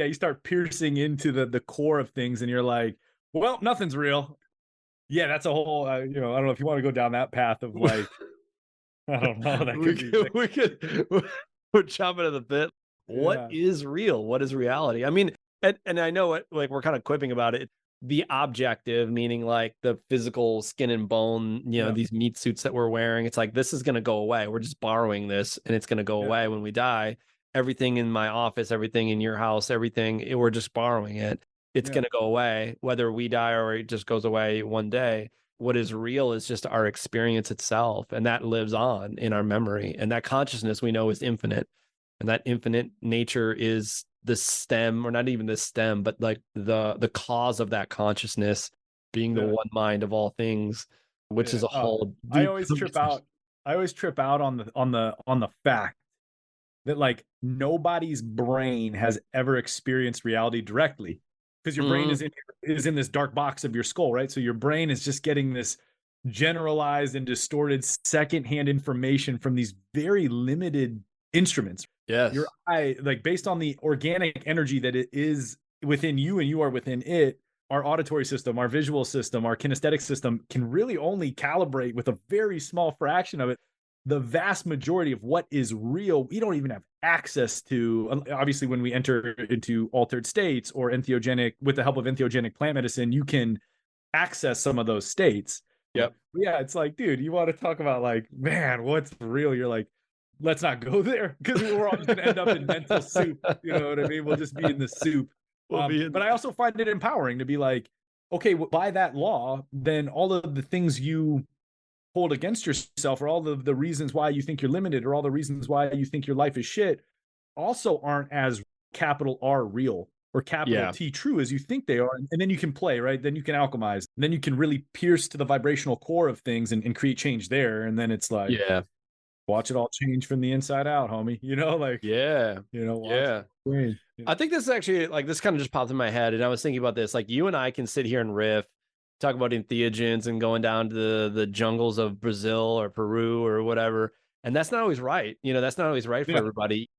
Speaker 2: you start piercing into the core of things, and you're like, well, nothing's real. Yeah, that's a whole I don't know if you want to go down that path of like, I don't know, that
Speaker 1: we
Speaker 2: could be
Speaker 1: could, we could we're chomping at the bit. What
Speaker 2: yeah.
Speaker 1: is real? What is reality? I mean, and I know what, like, we're kind of quipping about it. The objective, meaning like the physical skin and bone,
Speaker 2: Yeah.
Speaker 1: these meat suits that we're wearing. It's like, this is going to go away. We're just borrowing this, and it's going to go
Speaker 2: Yeah.
Speaker 1: away when we die. Everything in my office, everything in your house, we're just borrowing it. It's
Speaker 2: Yeah.
Speaker 1: going to go away, whether we die or it just goes away one day. What is real is just our experience itself, and that lives on in our memory. And that consciousness we know is infinite, and that infinite nature is the stem, or not even the stem, but like the cause of that consciousness being the
Speaker 2: Yeah.
Speaker 1: one mind of all things, which is
Speaker 2: Yeah.
Speaker 1: a whole
Speaker 2: I
Speaker 1: deep
Speaker 2: always trip
Speaker 1: conversation.
Speaker 2: out. I always trip out on the fact that like nobody's brain has ever experienced reality directly, because your brain
Speaker 1: Mm,
Speaker 2: is in this dark box of your skull, right? So your brain is just getting this generalized and distorted secondhand information from these very limited instruments. Your
Speaker 1: yes.
Speaker 2: eye, like based on the organic energy that it is within you and you are within it, our auditory system, our visual system, our kinesthetic system can really only calibrate with a very small fraction of it. The vast majority of what is real, we don't even have access to. Obviously, when we enter into altered states or entheogenic, with the help of entheogenic plant medicine, you can access some of those states.
Speaker 1: Yep.
Speaker 2: Yeah, it's like, dude, you want to talk about like, man, what's real? You're like, let's not go there, because we're all just going to end up in mental soup. You know what I mean? We'll just be in the soup.
Speaker 1: We'll be
Speaker 2: But I also find it empowering to be like, okay, well, by that law, then all of the things you hold against yourself, or all the reasons why you think you're limited, or all the reasons why you think your life is shit, also aren't as capital R real or capital
Speaker 1: yeah.
Speaker 2: T true as you think they are. And then you can play, right? Then you can alchemize. And then you can really pierce to the vibrational core of things and create change there. And then it's like,
Speaker 1: Yeah.
Speaker 2: watch it all change from the inside out, homie. Like,
Speaker 1: Yeah.
Speaker 2: watch
Speaker 1: Yeah.
Speaker 2: it.
Speaker 1: I think this is actually, like, this kind of just popped in my head, and I was thinking about this. Like, you and I can sit here and riff, talk about entheogens and going down to the jungles of Brazil or Peru or whatever, and that's not always right. That's not always right for
Speaker 2: Yeah.
Speaker 1: everybody.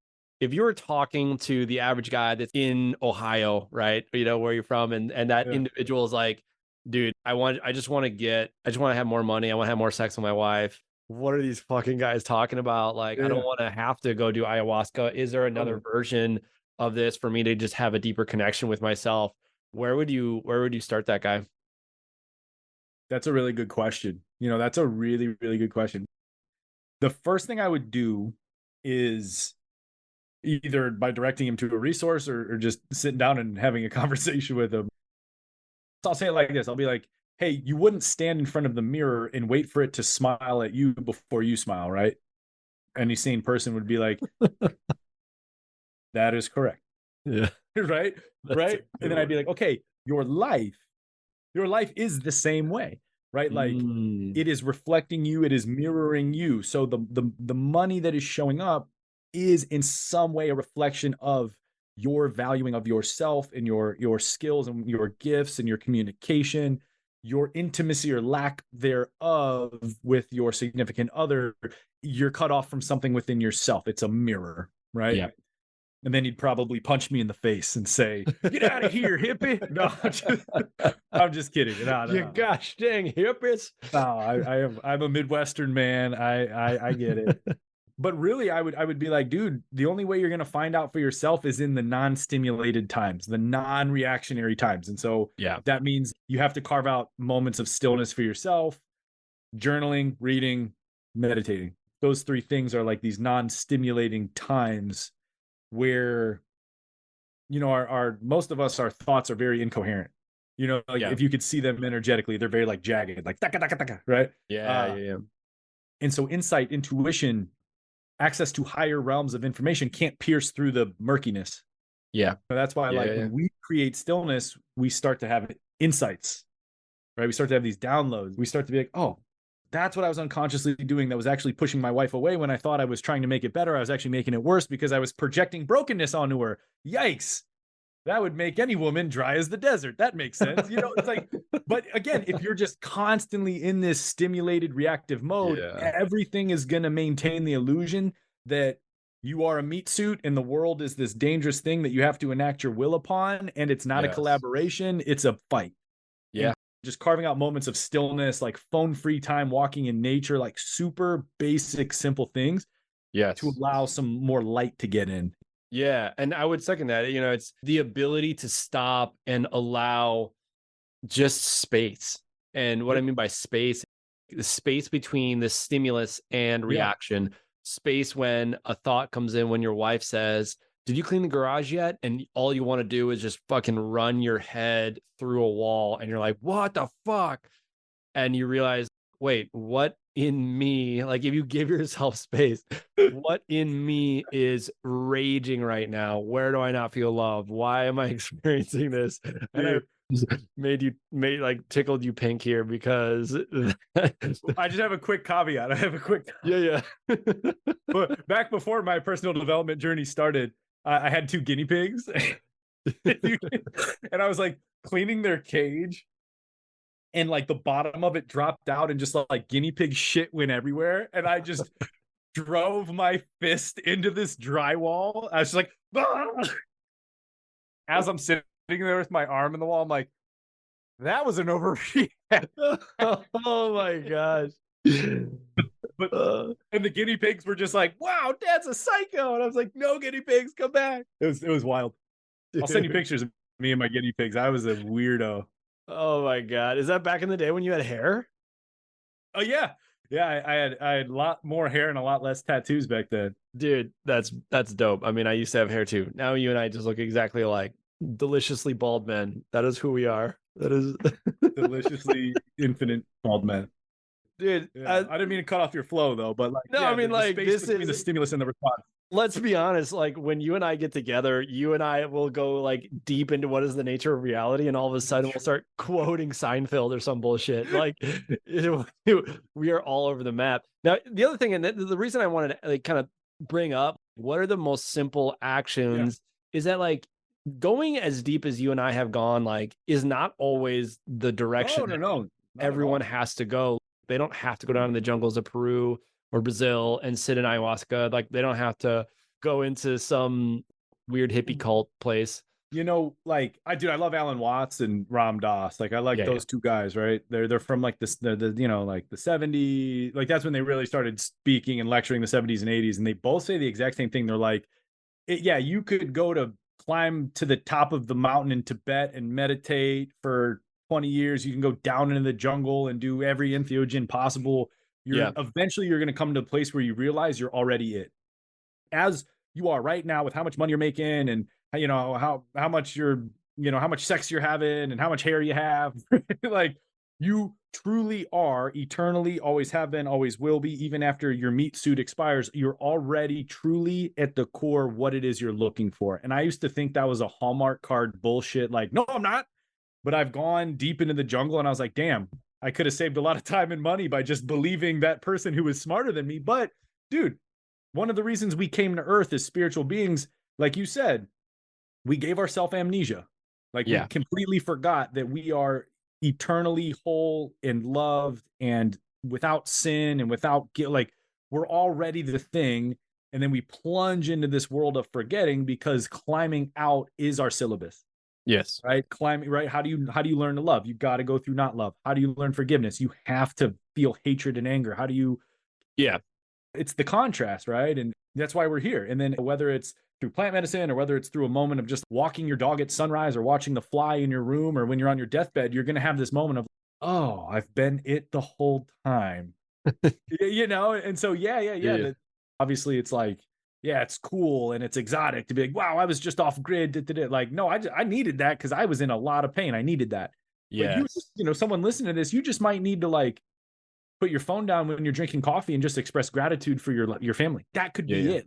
Speaker 1: If you were talking to the average guy that's in Ohio, right, where you're from, and that
Speaker 2: Yeah.
Speaker 1: individual is like, dude, I just want to have more money. I want to have more sex with my wife. What are these fucking guys talking about? Like, I don't
Speaker 2: Yeah.
Speaker 1: want to have to go do ayahuasca. Is there another
Speaker 2: Totally.
Speaker 1: version of this for me to just have a deeper connection with myself? Where would you start that guy?
Speaker 2: That's a really good question. That's a really, really good question. The first thing I would do is either by directing him to a resource or just sitting down and having a conversation with him. So I'll say it like this. I'll be like, hey, you wouldn't stand in front of the mirror and wait for it to smile at you before you smile, right? Any sane person would be like, that is correct.
Speaker 1: Yeah.
Speaker 2: Right?
Speaker 1: That's
Speaker 2: Right? And then I'd be like, okay, your life is the same way, right? Like it is reflecting you, it is mirroring you. So the money that is showing up is in some way a reflection of your valuing of yourself and your skills and your gifts and your communication, your intimacy or lack thereof with your significant other. You're cut off from something within yourself. It's a mirror, right?
Speaker 1: Yeah.
Speaker 2: And then he'd probably punch me in the face and say, "Get out of here, hippie!" No, I'm just kidding. No,
Speaker 1: You gosh dang hippies.
Speaker 2: No, I'm a Midwestern man. I get it. But really, I would be like, dude, the only way you're gonna find out for yourself is in the non-stimulated times, the non-reactionary times. And so
Speaker 1: Yeah.
Speaker 2: that means you have to carve out moments of stillness for yourself, journaling, reading, meditating. Those three things are like these non-stimulating times where our most of us, our thoughts are very incoherent. Like
Speaker 1: Yeah.
Speaker 2: if you could see them energetically, they're very like jagged, like taka, taka, taka, right?
Speaker 1: Yeah.
Speaker 2: And so insight, intuition, access to higher realms of information can't pierce through the murkiness.
Speaker 1: Yeah.
Speaker 2: So that's why, like, when we create stillness, we start to have insights, right? We start to have these downloads. We start to be like, oh, that's what I was unconsciously doing that was actually pushing my wife away when I thought I was trying to make it better. I was actually making it worse because I was projecting brokenness onto her. Yikes. That would make any woman dry as the desert. That makes sense. It's like, but again, if you're just constantly in this stimulated reactive mode, everything is going to maintain the illusion that you are a meat suit and the world is this dangerous thing that you have to enact your will upon. And it's not a collaboration, it's a fight.
Speaker 1: Yeah.
Speaker 2: And just carving out moments of stillness, like phone free time, walking in nature, like super basic, simple things to allow some more light to get in.
Speaker 1: Yeah. And I would second that. It's the ability to stop and allow just space. And what I mean by space, the space between the stimulus and reaction, space when a thought comes in, when your wife says, "Did you clean the garage yet?" And all you want to do is just fucking run your head through a wall. And you're like, what the fuck? And you realize, wait, what in me, like if you give yourself space, what in me is raging right now? Where do I not feel loved? Why am I experiencing this? And I tickled you pink here because
Speaker 2: I just have a quick caveat. But back before my personal development journey started, I had 2 guinea pigs and I was like cleaning their cage and like the bottom of it dropped out and just like guinea pig shit went everywhere. And I just drove my fist into this drywall. I was just like, "Ah!" As I'm sitting there with my arm in the wall, I'm like, that was an overreaction.
Speaker 1: Oh my gosh.
Speaker 2: But and the guinea pigs were just like, wow, Dad's a psycho. And I was like, no, guinea pigs, come back. It was wild. I'll send you pictures of me and my guinea pigs. I was a weirdo.
Speaker 1: Oh my God. Is that back in the day when you had hair?
Speaker 2: Oh yeah. Yeah, I had a lot more hair and a lot less tattoos back then.
Speaker 1: Dude, that's dope. I mean, I used to have hair too. Now you and I just look exactly alike. Deliciously bald men. That is who we are. That is
Speaker 2: deliciously infinite bald men.
Speaker 1: Dude,
Speaker 2: I didn't mean to cut off your flow though, but like,
Speaker 1: no, I mean, like,
Speaker 2: this between the stimulus and the response.
Speaker 1: Let's be honest, like when you and I get together, you and I will go like deep into what is the nature of reality, and all of a sudden we'll start quoting Seinfeld or some bullshit. Like we are all over the map. Now, the other thing, and the reason I wanted to like kind of bring up what are the most simple actions is that like going as deep as you and I have gone, like, is not always the direction
Speaker 2: no,
Speaker 1: everyone has to go. They don't have to go down in the jungles of Peru or Brazil and sit in ayahuasca. Like they don't have to go into some weird hippie cult place.
Speaker 2: Like I love Alan Watts and Ram Dass. Like I like those 2 guys, right? They're from like this, the like the 70s. Like that's when they really started speaking and lecturing, the 70s and 80s. And they both say the exact same thing. They're like, you could go to climb to the top of the mountain in Tibet and meditate for 20 years. You can go down into the jungle and do every entheogen possible. Eventually you're going to come to a place where you realize you're already it. As you are right now with how much money you're making and how much you're how much sex you're having and how much hair you have. Like you truly are eternally, always have been, always will be, even after your meat suit expires. You're already truly at the core what it is you're looking for. And I used to think that was a Hallmark card bullshit. Like, no, I'm not. But I've gone deep into the jungle and I was like, damn, I could have saved a lot of time and money by just believing that person who was smarter than me. But dude, one of the reasons we came to Earth as spiritual beings, like you said, we gave ourselves amnesia. Like we completely forgot that we are eternally whole and loved and without sin and without guilt. Like we're already the thing. And then we plunge into this world of forgetting because climbing out is our syllabus.
Speaker 1: Yes.
Speaker 2: Right. Climbing. Right. How do you learn to love? You got to go through not love. How do you learn forgiveness? You have to feel hatred and anger. How do you?
Speaker 1: Yeah.
Speaker 2: It's the contrast. Right. And that's why we're here. And then whether it's through plant medicine or whether it's through a moment of just walking your dog at sunrise or watching the fly in your room or when you're on your deathbed, you're going to have this moment of, oh, I've been it the whole time. And so, yeah. Obviously it's like, yeah, it's cool and it's exotic to be like, wow, I was just off grid. Like, no, I needed that because I was in a lot of pain. I needed that.
Speaker 1: Yeah.
Speaker 2: But you, someone listening to this, you just might need to like put your phone down when you're drinking coffee and just express gratitude for your family. That could be it.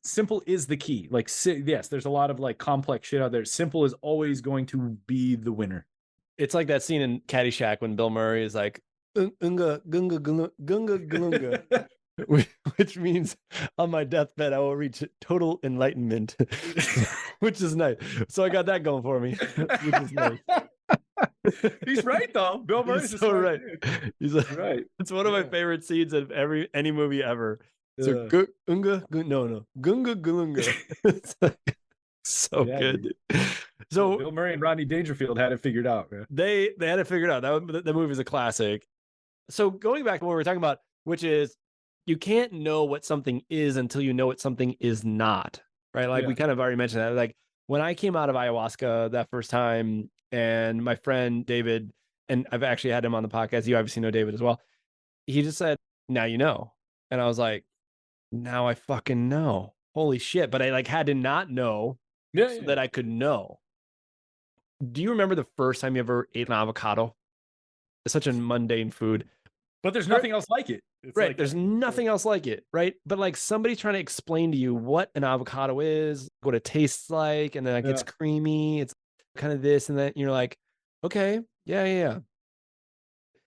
Speaker 2: Simple is the key. Like, yes, there's a lot of like complex shit out there. Simple is always going to be the winner.
Speaker 1: It's like that scene in Caddyshack when Bill Murray is like, unga, gunga, gunga, gunga, gunga. Which means on my deathbed I will reach total enlightenment, which is nice. So I got that going for me, which is nice.
Speaker 2: He's right though. Bill Murray's
Speaker 1: so right. He's like,
Speaker 2: right.
Speaker 1: It's one of my favorite scenes of any movie ever. So gunga, no, gunga, gunga. So good.
Speaker 2: So Bill Murray and Rodney Dangerfield had it figured out. Man.
Speaker 1: They had it figured out. The movie is a classic. So going back to what we were talking about, which is you can't know what something is until you know what something is not, right? Like we kind of already mentioned that. Like when I came out of ayahuasca that first time, and my friend David, and I've actually had him on the podcast. You obviously know David as well. He just said, "Now you know," and I was like, "Now I fucking know." Holy shit! But I like had to not know so that I could know. Do you remember the first time you ever ate an avocado? It's such a mundane food.
Speaker 2: But there's nothing else like it.
Speaker 1: It's right. Like, there's nothing else like it. Right. But like somebody's trying to explain to you what an avocado is, what it tastes like. And then like it's creamy. It's kind of this and that. And you're like, okay, yeah.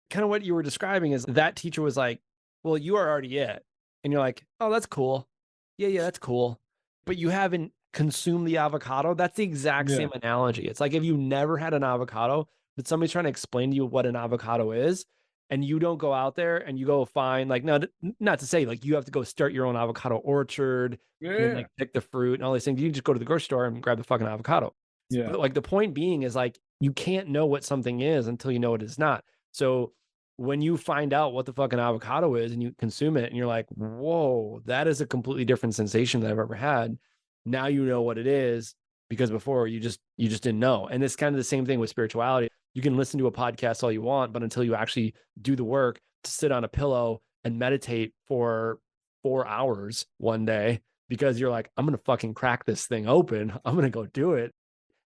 Speaker 1: Kind of what you were describing is that teacher was like, well, you are already it. And you're like, oh, that's cool. Yeah, that's cool. But you haven't consumed the avocado. That's the exact same analogy. It's like if you never had an avocado, but somebody's trying to explain to you what an avocado is, and you don't go out there and you go find like, no, not to say like you have to go start your own avocado orchard and like pick the fruit and all these things. You just go to the grocery store and grab the fucking avocado. Yeah. But like the point being is like, you can't know what something is until you know it is not. So when you find out what the fucking avocado is and you consume it and you're like, whoa, that is a completely different sensation that I've ever had. Now you know what it is, because before you just didn't know. And it's kind of the same thing with spirituality. You can listen to a podcast all you want, but until you actually do the work to sit on a pillow and meditate for 4 hours one day, because you're like, I'm going to fucking crack this thing open. I'm going to go do it.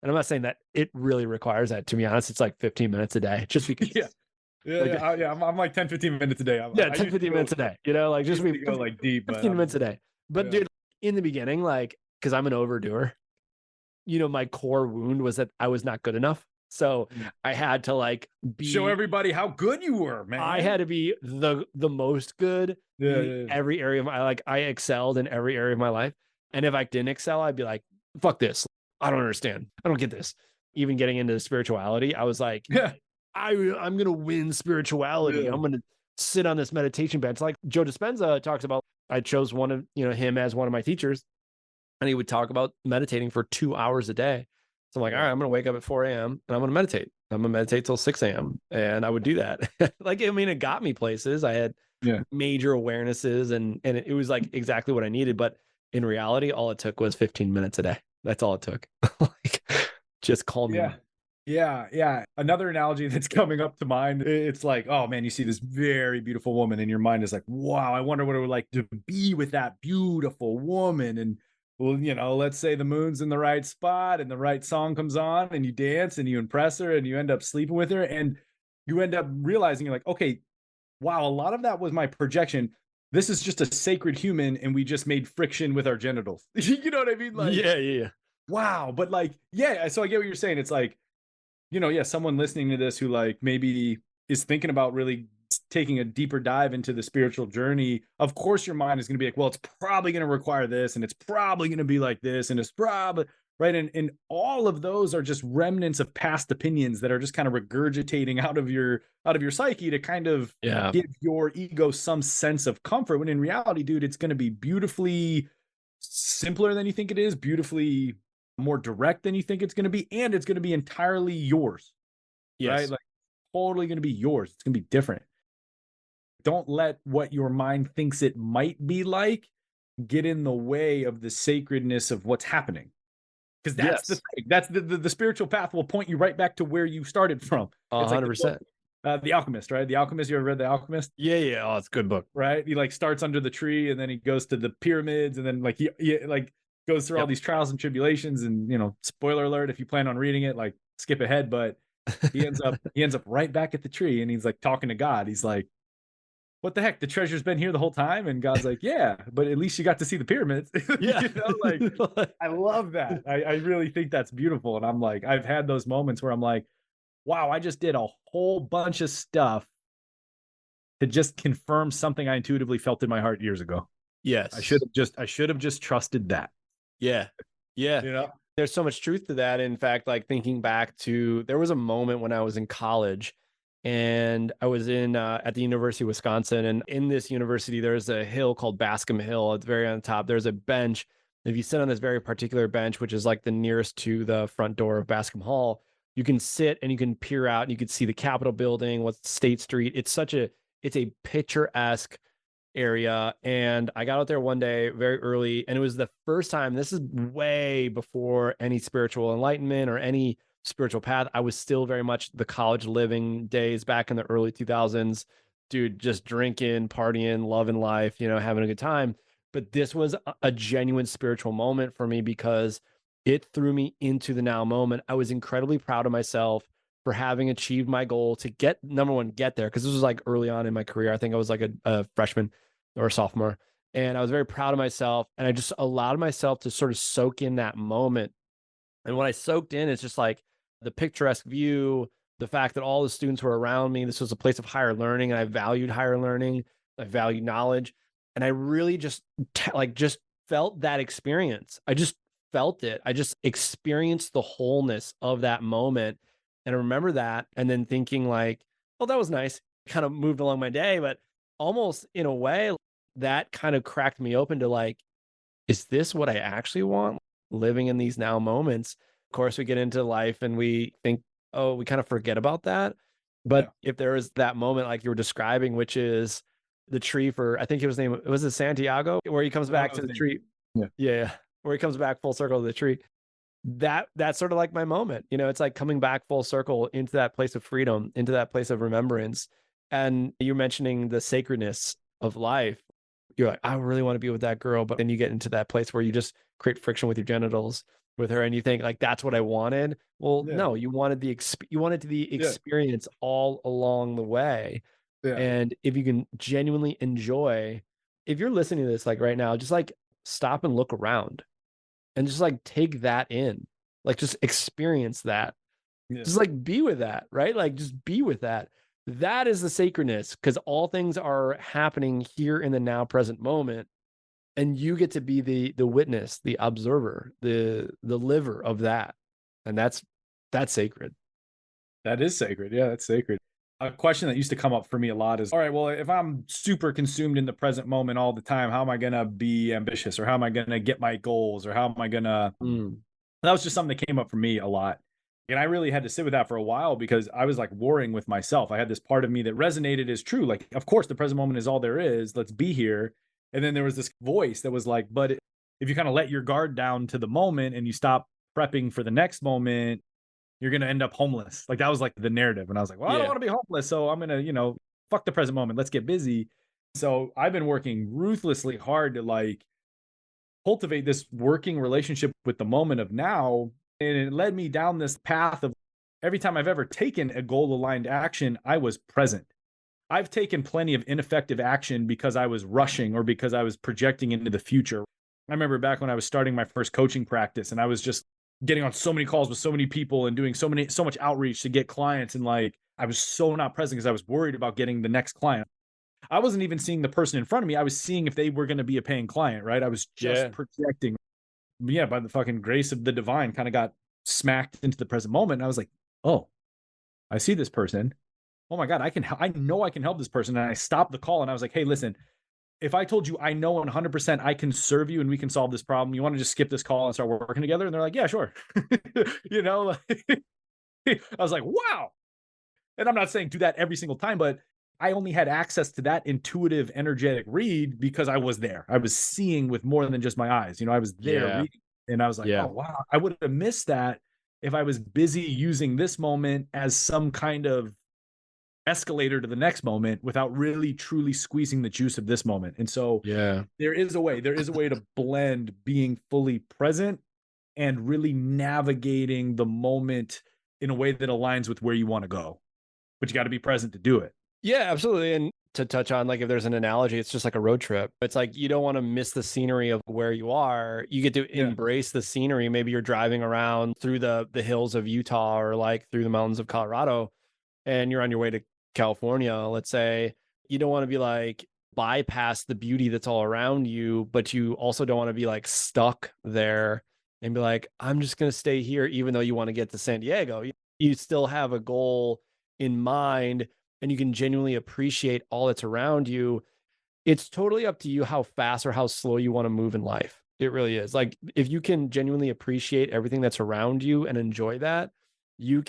Speaker 1: And I'm not saying that it really requires that. To be honest, it's like 15 minutes a day, just because.
Speaker 2: I'm like 10, 15 minutes a day.
Speaker 1: 10, 15 minutes a day, like just
Speaker 2: we go like deep,
Speaker 1: 15 minutes a day. But dude, in the beginning, like, cause I'm an overdoer, my core wound was that I was not good enough. So I had to like
Speaker 2: show everybody how good you were, man.
Speaker 1: I had to be the most good in every area of my, like I excelled in every area of my life. And if I didn't excel, I'd be like, fuck this. I don't understand. I don't get this. Even getting into spirituality, I was like, I'm going to win spirituality. I'm going to sit on this meditation bench. Like Joe Dispenza talks about, I chose one of, him as one of my teachers, and he would talk about meditating for 2 hours a day. So I'm like, all right, I'm going to wake up at 4 a.m. and I'm going to meditate. I'm going to meditate till 6 a.m. And I would do that. Like, I mean, it got me places. I had major awarenesses and it was like exactly what I needed. But in reality, all it took was 15 minutes a day. That's all it took. Like, just calm me.
Speaker 2: Yeah, yeah. Another analogy that's coming up to mind, it's like, oh man, you see this very beautiful woman, and your mind is like, wow, I wonder what it would like to be with that beautiful woman. And well, let's say the moon's in the right spot and the right song comes on, and you dance and you impress her and you end up sleeping with her, and you end up realizing you're like, okay, wow, a lot of that was my projection. This is just a sacred human, and we just made friction with our genitals. You know what I mean? Like,
Speaker 1: Yeah, yeah, yeah.
Speaker 2: wow. But like, yeah, so I get what you're saying. It's like, yeah, someone listening to this who like maybe is thinking about really taking a deeper dive into the spiritual journey, of course your mind is going to be like, well, it's probably going to require this, and it's probably going to be like this, and it's probably right. And all of those are just remnants of past opinions that are just kind of regurgitating out of your psyche to kind of
Speaker 1: Yeah.
Speaker 2: give your ego some sense of comfort, when in reality, dude, it's going to be beautifully simpler than you think it is, beautifully more direct than you think it's going to be, and it's going to be entirely yours, right?
Speaker 1: Yes.
Speaker 2: Like totally going to be yours. It's going to be different. Don't let what your mind thinks it might be like get in the way of the sacredness of what's happening. Because that's the
Speaker 1: Yes.
Speaker 2: thing. That's the spiritual path will point you right back to where you started from.
Speaker 1: A
Speaker 2: It's like
Speaker 1: hundred
Speaker 2: the book,
Speaker 1: percent.
Speaker 2: The Alchemist, right? The Alchemist. You ever read The Alchemist?
Speaker 1: Yeah, yeah. Oh, it's a good book.
Speaker 2: Right? He like starts under the tree, and then he goes to the pyramids, and then like he like goes through all
Speaker 1: Yep.
Speaker 2: these trials and tribulations. And spoiler alert, if you plan on reading it, like skip ahead. But he ends up right back at the tree, and he's like talking to God. He's like, what the heck? The treasure's been here the whole time. And God's like, yeah, but at least you got to see the pyramids.
Speaker 1: Yeah.
Speaker 2: Like, I love that. I really think that's beautiful. And I'm like, I've had those moments where I'm like, wow, I just did a whole bunch of stuff to just confirm something I intuitively felt in my heart years ago. I
Speaker 1: Yes.
Speaker 2: should have just trusted that.
Speaker 1: Yeah. Yeah.
Speaker 2: You know?
Speaker 1: There's so much truth to that. In fact, like thinking back to, there was a moment when I was in college and I was in at the University of Wisconsin. And in this university, there's a hill called Bascom Hill. It's very on the top. There's a bench. If you sit on this very particular bench, which is like the nearest to the front door of Bascom Hall, you can sit and you can peer out and you can see the Capitol building, what's State Street. It's a picturesque area. And I got out there one day very early, and it was the first time, this is way before any spiritual enlightenment or any spiritual path. I was still very much the college living days back in the early 2000s, dude, just drinking, partying, loving life, having a good time. But this was a genuine spiritual moment for me because it threw me into the now moment. I was incredibly proud of myself for having achieved my goal to get, number one, get there. Cause this was like early on in my career. I think I was like a freshman or a sophomore. And I was very proud of myself. And I just allowed myself to sort of soak in that moment. And when I soaked in, it's just like the picturesque view, the fact that all the students were around me. This was a place of higher learning, and I valued higher learning. I valued knowledge. And I really just just felt that experience. I just felt it. I just experienced the wholeness of that moment. And I remember that. And then thinking like, oh, that was nice. Kind of moved along my day, but almost in a way that kind of cracked me open to like, is this what I actually want? Living in these now moments. Of course, we get into life and we think, oh, we kind of forget about that.
Speaker 2: Yeah.
Speaker 1: But if there is that moment like you were describing, which is the tree for, I think it was it Santiago, where he comes
Speaker 2: I don't
Speaker 1: back
Speaker 2: know
Speaker 1: to
Speaker 2: his
Speaker 1: the
Speaker 2: name.
Speaker 1: tree.
Speaker 2: Yeah.
Speaker 1: Yeah. Where he comes back full circle to the tree. That's sort of like my moment. It's like coming back full circle into that place of freedom, into that place of remembrance. And you're mentioning the sacredness of life. You're like, I really want to be with that girl, but then you get into that place where you just create friction with your genitals with her, and you think like that's what I wanted. Well,
Speaker 2: Yeah.
Speaker 1: no, you wanted you wanted the
Speaker 2: Yeah.
Speaker 1: experience all along the way.
Speaker 2: Yeah.
Speaker 1: And if you can genuinely enjoy, if you're listening to this like right now, just like stop and look around and just like take that in, like just experience that,
Speaker 2: Yeah.
Speaker 1: just like be with that, right? Like just be with that. That is the sacredness, because all things are happening here in the now present moment, and you get to be the witness, the observer, the liver of that. And that's sacred.
Speaker 2: That is sacred. Yeah, that's sacred. A question that used to come up for me a lot is, all right, well, if I'm super consumed in the present moment all the time, how am I going to be ambitious, or how am I going to get my goals, or how am I going to,
Speaker 1: Mm.
Speaker 2: that was just something that came up for me a lot. And I really had to sit with that for a while, because I was like warring with myself. I had this part of me that resonated as true. Like, of course, the present moment is all there is. Let's be here. And then there was this voice that was like, but if you kind of let your guard down to the moment and you stop prepping for the next moment, you're going to end up homeless. Like that was like the narrative. And I was like, well, I don't
Speaker 1: Yeah.
Speaker 2: want to be homeless. So I'm going to, fuck the present moment. Let's get busy. So I've been working ruthlessly hard to like cultivate this working relationship with the moment of now. And it led me down this path of every time I've ever taken a goal aligned action, I was present. I've taken plenty of ineffective action because I was rushing or because I was projecting into the future. I remember back when I was starting my first coaching practice and I was just getting on so many calls with so many people and doing so much outreach to get clients. And like, I was so not present because I was worried about getting the next client. I wasn't even seeing the person in front of me. I was seeing if they were going to be a paying client, right? I was just
Speaker 1: Yeah.
Speaker 2: projecting. Yeah, by the fucking grace of the divine, kind of got smacked into the present moment. And I was like, oh, I see this person. Oh my God, I know I can help this person. And I stopped the call and I was like, hey, listen, if I told you I know 100% I can serve you and we can solve this problem, you want to just skip this call and start working together? And they're like, yeah, sure. I was like, wow. And I'm not saying do that every single time, but I only had access to that intuitive, energetic read because I was there. I was seeing with more than just my eyes. I was there
Speaker 1: Yeah.
Speaker 2: reading. And I was like,
Speaker 1: Yeah.
Speaker 2: oh, wow. I would have missed that if I was busy using this moment as some kind of escalator to the next moment without really truly squeezing the juice of this moment. And so
Speaker 1: Yeah.
Speaker 2: there is a way to blend being fully present and really navigating the moment in a way that aligns with where you want to go. But you got to be present to do it.
Speaker 1: Yeah, absolutely. And to touch on, like, if there's an analogy, it's just like a road trip. It's like you don't want to miss the scenery of where you are. You get to embrace the scenery. Maybe you're driving around through the hills of Utah or like through the mountains of Colorado, and you're on your way to California, let's say. You don't want to be like bypass the beauty that's all around you, but you also don't want to be like stuck there and be like, I'm just going to stay here, even though you want to get to San Diego. You still have a goal in mind and you can genuinely appreciate all that's around you. It's totally up to you how fast or how slow you want to move in life. It really is. Like, if you can genuinely appreciate everything that's around you and enjoy that, you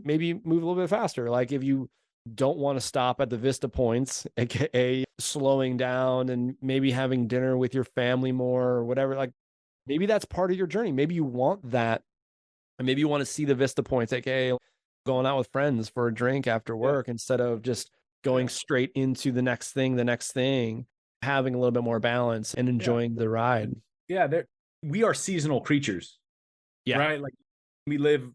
Speaker 1: maybe move a little bit faster. Like, if you don't want to stop at the vista points, aka slowing down and maybe having dinner with your family more or whatever, like maybe that's part of your journey. Maybe you want that, and maybe you want to see the vista points, aka going out with friends for a drink after work instead of just going straight into the next thing, having a little bit more balance and enjoying the ride.
Speaker 2: Yeah, we are seasonal creatures,
Speaker 1: Yeah.
Speaker 2: right? Like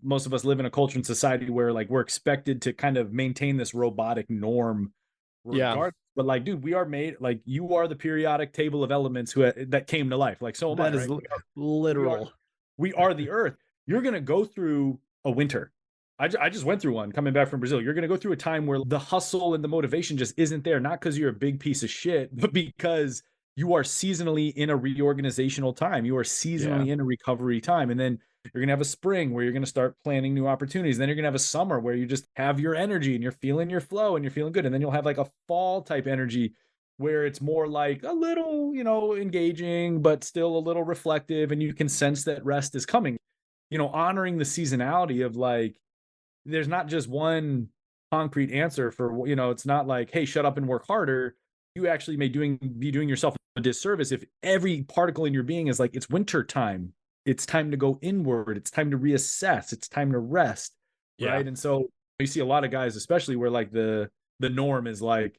Speaker 2: most of us live in a culture and society where like we're expected to kind of maintain this robotic norm
Speaker 1: Yeah.
Speaker 2: regardless. But like, dude, we are made, like, you are the periodic table of elements that came to life. Like, so am I,
Speaker 1: That is
Speaker 2: right?
Speaker 1: literal.
Speaker 2: We are the earth. You're going to go through a winter. I just went through one coming back from Brazil. You're going to go through a time where the hustle and the motivation just isn't there, not because you're a big piece of shit, but because you are seasonally in a reorganizational time. You are seasonally in a recovery time. And then you're going to have a spring where you're going to start planning new opportunities. Then you're going to have a summer where you just have your energy and you're feeling your flow and you're feeling good. And then you'll have like a fall type energy where it's more like a little, engaging, but still a little reflective. And you can sense that rest is coming, honoring the seasonality of like, there's not just one concrete answer for, it's not like, hey, shut up and work harder. You actually may be doing yourself a disservice if every particle in your being is like, it's winter time. It's time to go inward. It's time to reassess. It's time to rest.
Speaker 1: Yeah.
Speaker 2: Right. And so you see a lot of guys, especially where like the norm is like,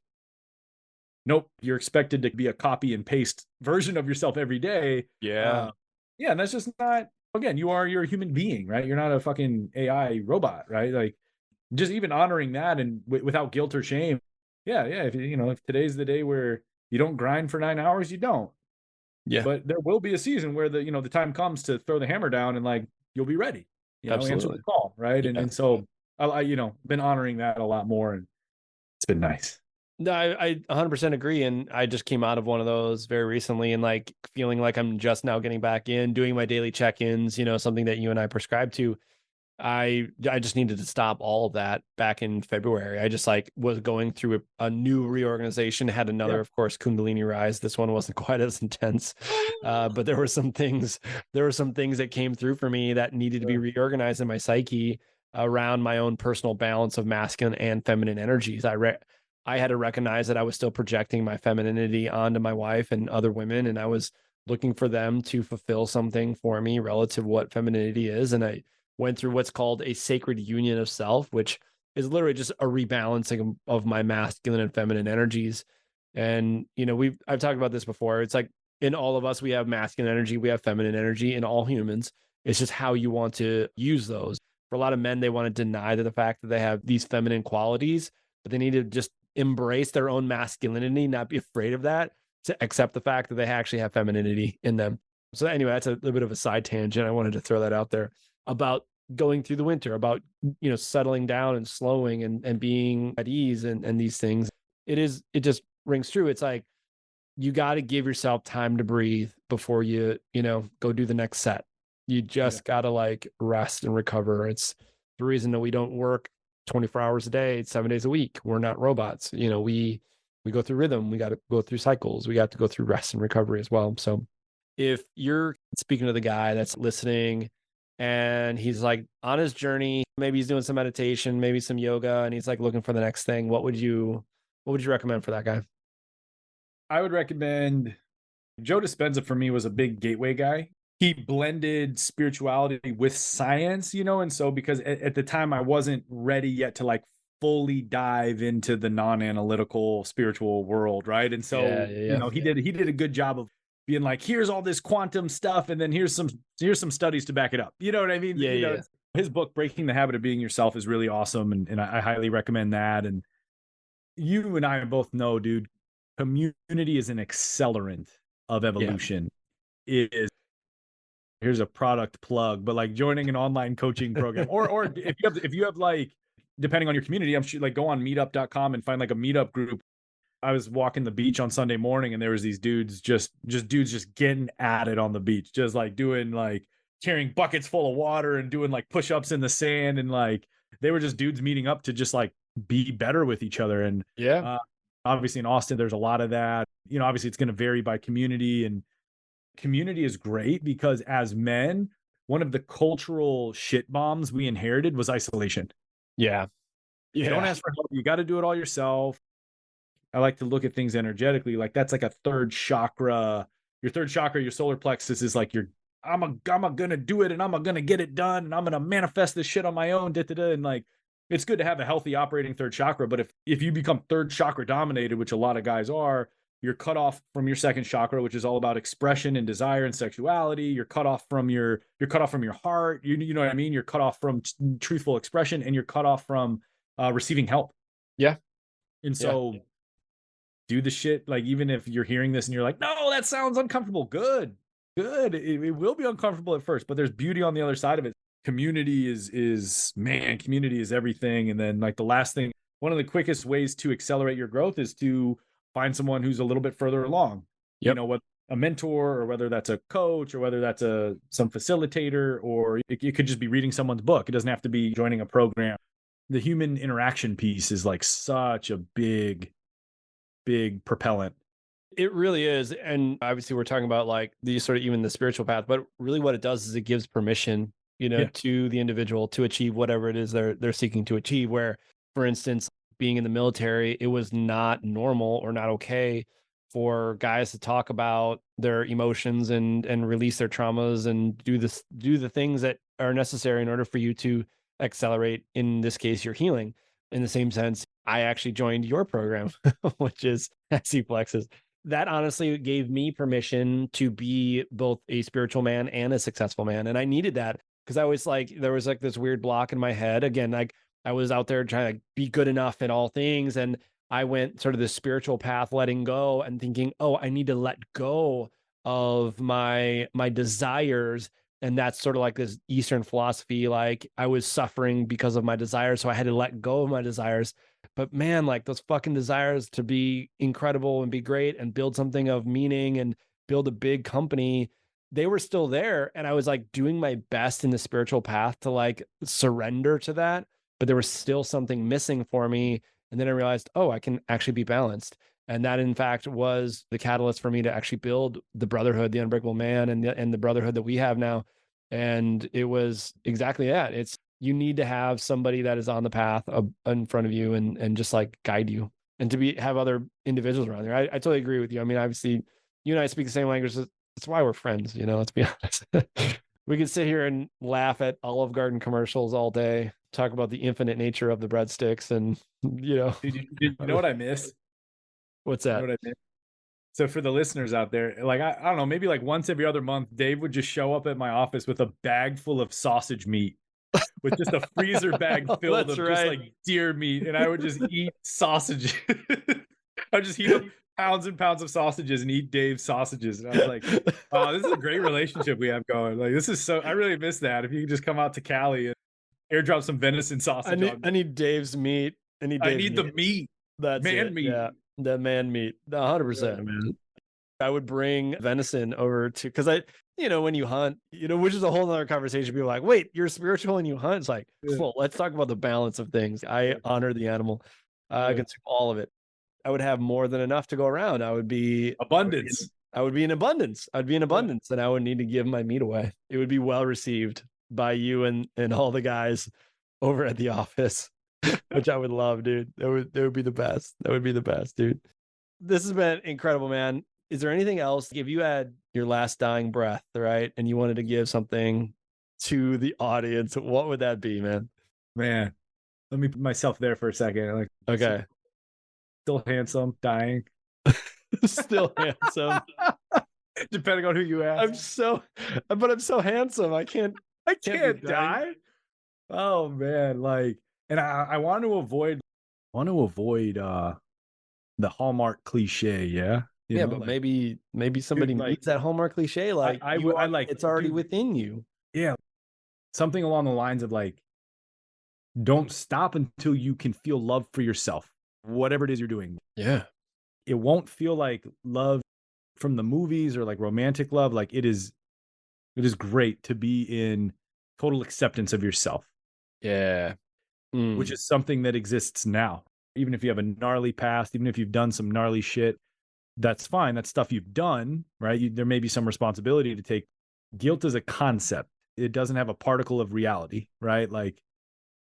Speaker 2: nope, you're expected to be a copy and paste version of yourself every day.
Speaker 1: Yeah.
Speaker 2: And that's just not, again, you're a human being, right? You're not a fucking AI robot, right? Like, just even honoring that and without guilt or shame. Yeah. If today's the day where you don't grind for 9 hours, you don't.
Speaker 1: Yeah.
Speaker 2: But there will be a season where the time comes to throw the hammer down and like you'll be ready, answer the call, right?
Speaker 1: Yeah.
Speaker 2: And so I been honoring that a lot more, and it's been nice.
Speaker 1: No, I 100% agree. And I just came out of one of those very recently and like feeling like I'm just now getting back in, doing my daily check-ins, something that you and I prescribe to. I just needed to stop all of that back in February. I just like was going through a new reorganization, had another, of course, Kundalini rise. This one wasn't quite as intense, but there were some things that came through for me that needed to be reorganized in my psyche around my own personal balance of masculine and feminine energies. I had to recognize that I was still projecting my femininity onto my wife and other women, and I was looking for them to fulfill something for me relative to what femininity is. And went through what's called a sacred union of self, which is literally just a rebalancing of my masculine and feminine energies. And I've talked about this before. It's like in all of us, we have masculine energy, we have feminine energy in all humans. It's just how you want to use those. For a lot of men, they want to deny the fact that they have these feminine qualities, but they need to just embrace their own masculinity, not be afraid of that, to accept the fact that they actually have femininity in them. So anyway, that's a little bit of a side tangent. I wanted to throw that out there about going through the winter, about settling down and slowing and being at ease and these things. It just rings true. It's like you got to give yourself time to breathe before you go do the next set. You just got to like rest and recover. It's the reason that we don't work 24 hours a day, 7 days a week. We're not robots. We go through rhythm. We got to go through cycles. We got to go through rest and recovery as well. So if you're speaking to the guy that's listening and he's like on his journey, maybe he's doing some meditation, maybe some yoga, and he's like looking for the next thing, what would you recommend for that guy?
Speaker 2: I would recommend Joe Dispenza. For me, was a big gateway guy. He blended spirituality with science, and so because at the time I wasn't ready yet to like fully dive into the non-analytical spiritual world, right? And so he did a good job of being like, here's all this quantum stuff, and then here's some studies to back it up. You know what I mean? His book Breaking the Habit of Being Yourself is really awesome, and I highly recommend that. And you and I both know, dude, community is an accelerant of evolution. It is. Here's a product plug, but like joining an online coaching program, or if you have like, depending on your community, I'm sure like go on meetup.com and find like a meetup group. I was walking the beach on Sunday morning and there was these dudes just getting at it on the beach, just like doing like carrying buckets full of water and doing like push-ups in the sand, and like they were just dudes meeting up to just like be better with each other. And obviously in Austin there's a lot of that. Obviously it's going to vary by community, and community is great because as men, one of the cultural shit bombs we inherited was isolation.
Speaker 1: Yeah.
Speaker 2: Don't ask for help. You got to do it all yourself. I like to look at things energetically. Like that's like a third chakra. Your third chakra, your solar plexus is like I'm gonna do it and I'm gonna get it done and I'm gonna manifest this shit on my own. And like, it's good to have a healthy operating third chakra. But if you become third chakra dominated, which a lot of guys are, you're cut off from your second chakra, which is all about expression and desire and sexuality. You're cut off from your heart. You know what I mean? You're cut off from truthful expression, and you're cut off from receiving help.
Speaker 1: Yeah.
Speaker 2: And so do the shit. Like, even if you're hearing this and you're like, no, that sounds uncomfortable. Good. It will be uncomfortable at first, but there's beauty on the other side of it. Community is everything. And then like the last thing, one of the quickest ways to accelerate your growth is to find someone who's a little bit further along. What a mentor, or whether that's a coach, or whether that's some facilitator, or it could just be reading someone's book. It doesn't have to be joining a program. The human interaction piece is like such a big propellant.
Speaker 1: It really is. And obviously we're talking about like the sort of even the spiritual path, but really what it does is it gives permission, to the individual to achieve whatever it is they're seeking to achieve. Where, for instance, being in the military, it was not normal or not okay for guys to talk about their emotions and release their traumas and do the things that are necessary in order for you to accelerate, in this case, your healing. In the same sense, I actually joined your program, which is SC Plexus. That honestly gave me permission to be both a spiritual man and a successful man. And I needed that because I was like, there was like this weird block in my head. Again, like I was out there trying to be good enough in all things. And I went sort of the spiritual path, letting go and thinking, oh, I need to let go of my desires. And that's sort of like this Eastern philosophy. Like I was suffering because of my desires, so I had to let go of my desires. But man, like those fucking desires to be incredible and be great and build something of meaning and build a big company, they were still there. And I was like doing my best in the spiritual path to like surrender to that. But there was still something missing for me. And then I realized, oh, I can actually be balanced. And that, in fact, was the catalyst for me to actually build the Brotherhood, the Unbreakable Man, and the Brotherhood that we have now. And it was exactly that. It's, you need to have somebody that is on the path in front of you and just like guide you, and to have other individuals around there. I totally agree with you. I mean, obviously, you and I speak the same language. That's why we're friends, let's be honest. We could sit here and laugh at Olive Garden commercials all day, talk about the infinite nature of the breadsticks, and
Speaker 2: Dude, you know what I miss?
Speaker 1: What's
Speaker 2: You know
Speaker 1: that?
Speaker 2: what I miss? So for the listeners out there, like I don't know, maybe like once every other month, Dave would just show up at my office with a bag full of sausage meat, with just a freezer bag filled
Speaker 1: That's
Speaker 2: of
Speaker 1: right.
Speaker 2: just like deer meat, and I would just eat sausage. I'd just heat up pounds and pounds of sausages and eat Dave's sausages. And I was like, wow, this is a great relationship we have going. Like, this is so, I really miss that. If you could just come out to Cali and airdrop some venison sausage on me.
Speaker 1: I need Dave's meat.
Speaker 2: I need the meat.
Speaker 1: That's
Speaker 2: Man
Speaker 1: it.
Speaker 2: meat.
Speaker 1: Yeah, the man meat. 100%, man. I would bring venison over to, because when you hunt, which is a whole nother conversation. People are like, wait, you're spiritual and you hunt? It's like, well, let's talk about the balance of things. I honor the animal. I consume all of it. I would have more than enough to go around. I would be
Speaker 2: abundance.
Speaker 1: I would be in abundance. I'd be in abundance, and I would need to give my meat away. It would be well received by you and all the guys over at the office, which I would love, dude. That would be the best. That would be the best, dude. This has been incredible, man. Is there anything else? If you had your last dying breath, right, and you wanted to give something to the audience, what would that be, man?
Speaker 2: Man, let me put myself there for a second. Like,
Speaker 1: Okay.
Speaker 2: Still handsome, dying.
Speaker 1: Still handsome.
Speaker 2: Depending on who you ask.
Speaker 1: I'm so handsome. I can't
Speaker 2: die. Oh man, like, and I want to avoid the Hallmark cliche, yeah.
Speaker 1: But maybe somebody needs that Hallmark cliche. Like,
Speaker 2: I like
Speaker 1: it's already within you.
Speaker 2: Yeah, something along the lines of like, don't stop until you can feel love for yourself, whatever it is you're doing.
Speaker 1: Yeah,
Speaker 2: it won't feel like love from the movies or like romantic love. Like it is great to be in total acceptance of yourself.
Speaker 1: Yeah.
Speaker 2: Which is something that exists now. Even if you have a gnarly past, even if you've done some gnarly shit, that's fine. That's stuff you've done, right? There may be some responsibility to take. Guilt is a concept. It doesn't have a particle of reality, right? Like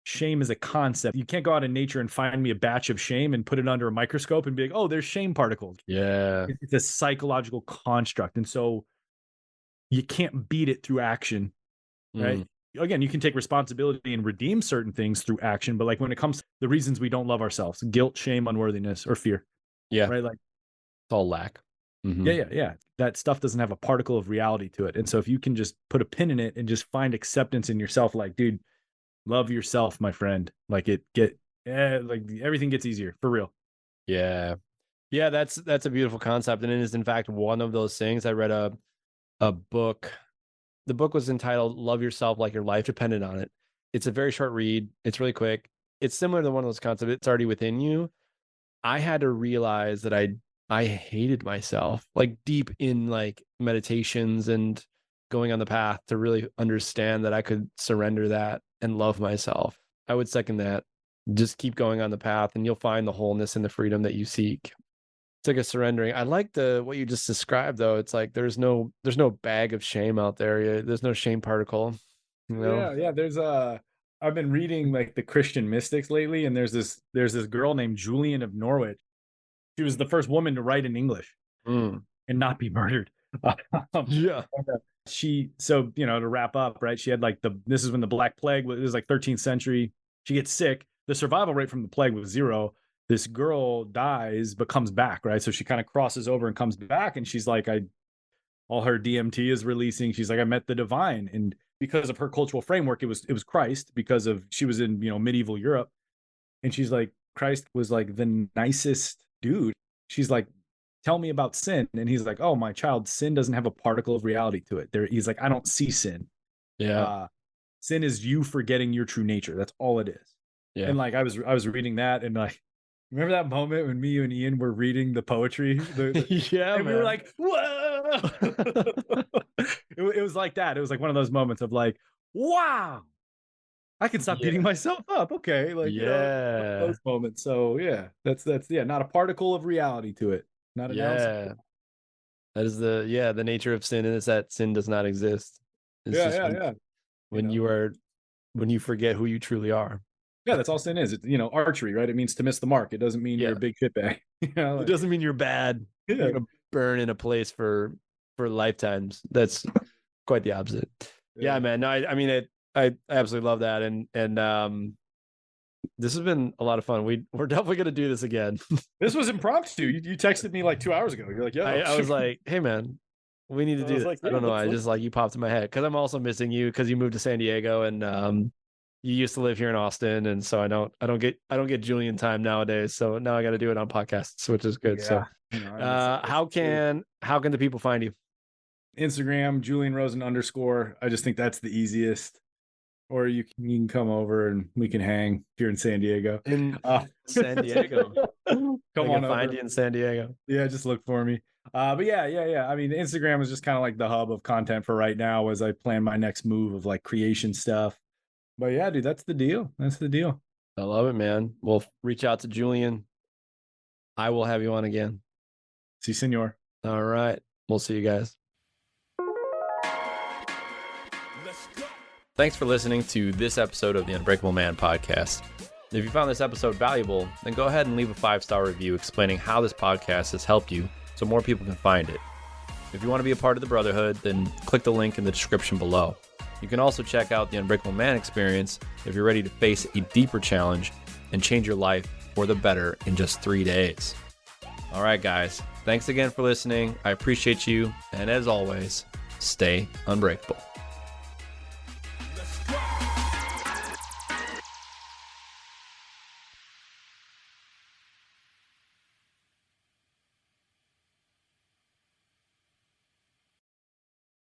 Speaker 2: shame is a concept. You can't go out in nature and find me a batch of shame and put it under a microscope and be like, oh, there's shame particles.
Speaker 1: Yeah.
Speaker 2: It's a psychological construct. And so you can't beat it through action, right? Again, you can take responsibility and redeem certain things through action, but like when it comes to the reasons we don't love ourselves, guilt, shame, unworthiness, or fear.
Speaker 1: Yeah.
Speaker 2: Right. Like
Speaker 1: it's all lack.
Speaker 2: Yeah. That stuff doesn't have a particle of reality to it. And so if you can just put a pin in it and just find acceptance in yourself, like, dude, love yourself, my friend. Like like everything gets easier for real.
Speaker 1: Yeah. Yeah. That's a beautiful concept. And it is in fact one of those things. I read a book. The book was entitled Love Yourself Like Your Life Depended on It. It's a very short read. It's really quick. It's similar to one of those concepts. It's already within you. I had to realize that I hated myself, like deep in like meditations and going on the path to really understand that I could surrender that and love myself. I would second that. Just keep going on the path and you'll find the wholeness and the freedom that you seek. It's like a surrendering. I like what you just described though. It's like there's no bag of shame out there. There's no shame particle.
Speaker 2: Yeah. I've been reading like the Christian mystics lately, and there's this girl named Julian of Norwich. She was the first woman to write in English and not be murdered.
Speaker 1: Yeah.
Speaker 2: To wrap up, right? She had like this is when the Black Plague was like 13th century. She gets sick. The survival rate from the plague was 0. This girl dies but comes back, right? So she kind of crosses over and comes back, and she's like, all her DMT is releasing. She's like, I met the divine, and because of her cultural framework, it was Christ, because of she was in medieval Europe, and she's like, Christ was like the nicest dude. She's like, tell me about sin, and he's like, oh my child, sin doesn't have a particle of reality to it. He's like, I don't see sin.
Speaker 1: Yeah.
Speaker 2: Sin is you forgetting your true nature. That's all it is. Yeah. And like I was reading that, and like, remember that moment when me and Ian were reading the poetry?
Speaker 1: Yeah,
Speaker 2: and
Speaker 1: man.
Speaker 2: we were like, whoa! It was like that. It was like one of those moments of like, wow, I can stop beating myself up. Okay, like those moments. So yeah, that's not a particle of reality to it. Not an ounce.
Speaker 1: That is the nature of sin, and it's that sin does not exist. It's when you forget who you truly are.
Speaker 2: Yeah, that's all sin is. It's archery, right? It means to miss the mark. It doesn't mean you're a big shitbag.
Speaker 1: It doesn't mean you're bad. Yeah. You're gonna burn in a place for lifetimes. That's quite the opposite. Yeah, man. No, I mean, I absolutely love that. And this has been a lot of fun. We're definitely going to do this again.
Speaker 2: This was impromptu. You texted me like 2 hours ago. You're like, yo.
Speaker 1: I was like, hey, man, we need to
Speaker 2: I
Speaker 1: do
Speaker 2: was
Speaker 1: this.
Speaker 2: like,
Speaker 1: I don't
Speaker 2: yeah,
Speaker 1: know.
Speaker 2: let's-
Speaker 1: I just like you popped in my head because I'm also missing you because you moved to San Diego and you used to live here in Austin. And so I don't get Julian time nowadays. So now I got to do it on podcasts, which is good. So
Speaker 2: You know, I miss it.
Speaker 1: how can the people find you?
Speaker 2: Instagram, Julian Rosen _. I just think that's the easiest. Or you can come over and we can hang here in San Diego.
Speaker 1: In San Diego.
Speaker 2: Come on
Speaker 1: find
Speaker 2: over.
Speaker 1: you in San Diego.
Speaker 2: Yeah, just look for me. But yeah. I mean, Instagram is just kind of like the hub of content for right now as I plan my next move of like creation stuff. But yeah, dude, that's the deal. That's the deal.
Speaker 1: I love it, man. Well, reach out to Julian. I will have you on again.
Speaker 2: Si, senor.
Speaker 1: All right. We'll see you guys. Thanks for listening to this episode of the Unbreakable Man podcast. If you found this episode valuable, then go ahead and leave a 5-star review explaining how this podcast has helped you so more people can find it. If you want to be a part of the Brotherhood, then click the link in the description below. You can also check out the Unbreakable Man experience if you're ready to face a deeper challenge and change your life for the better in just 3 days. All right, guys. Thanks again for listening. I appreciate you. And as always, stay unbreakable.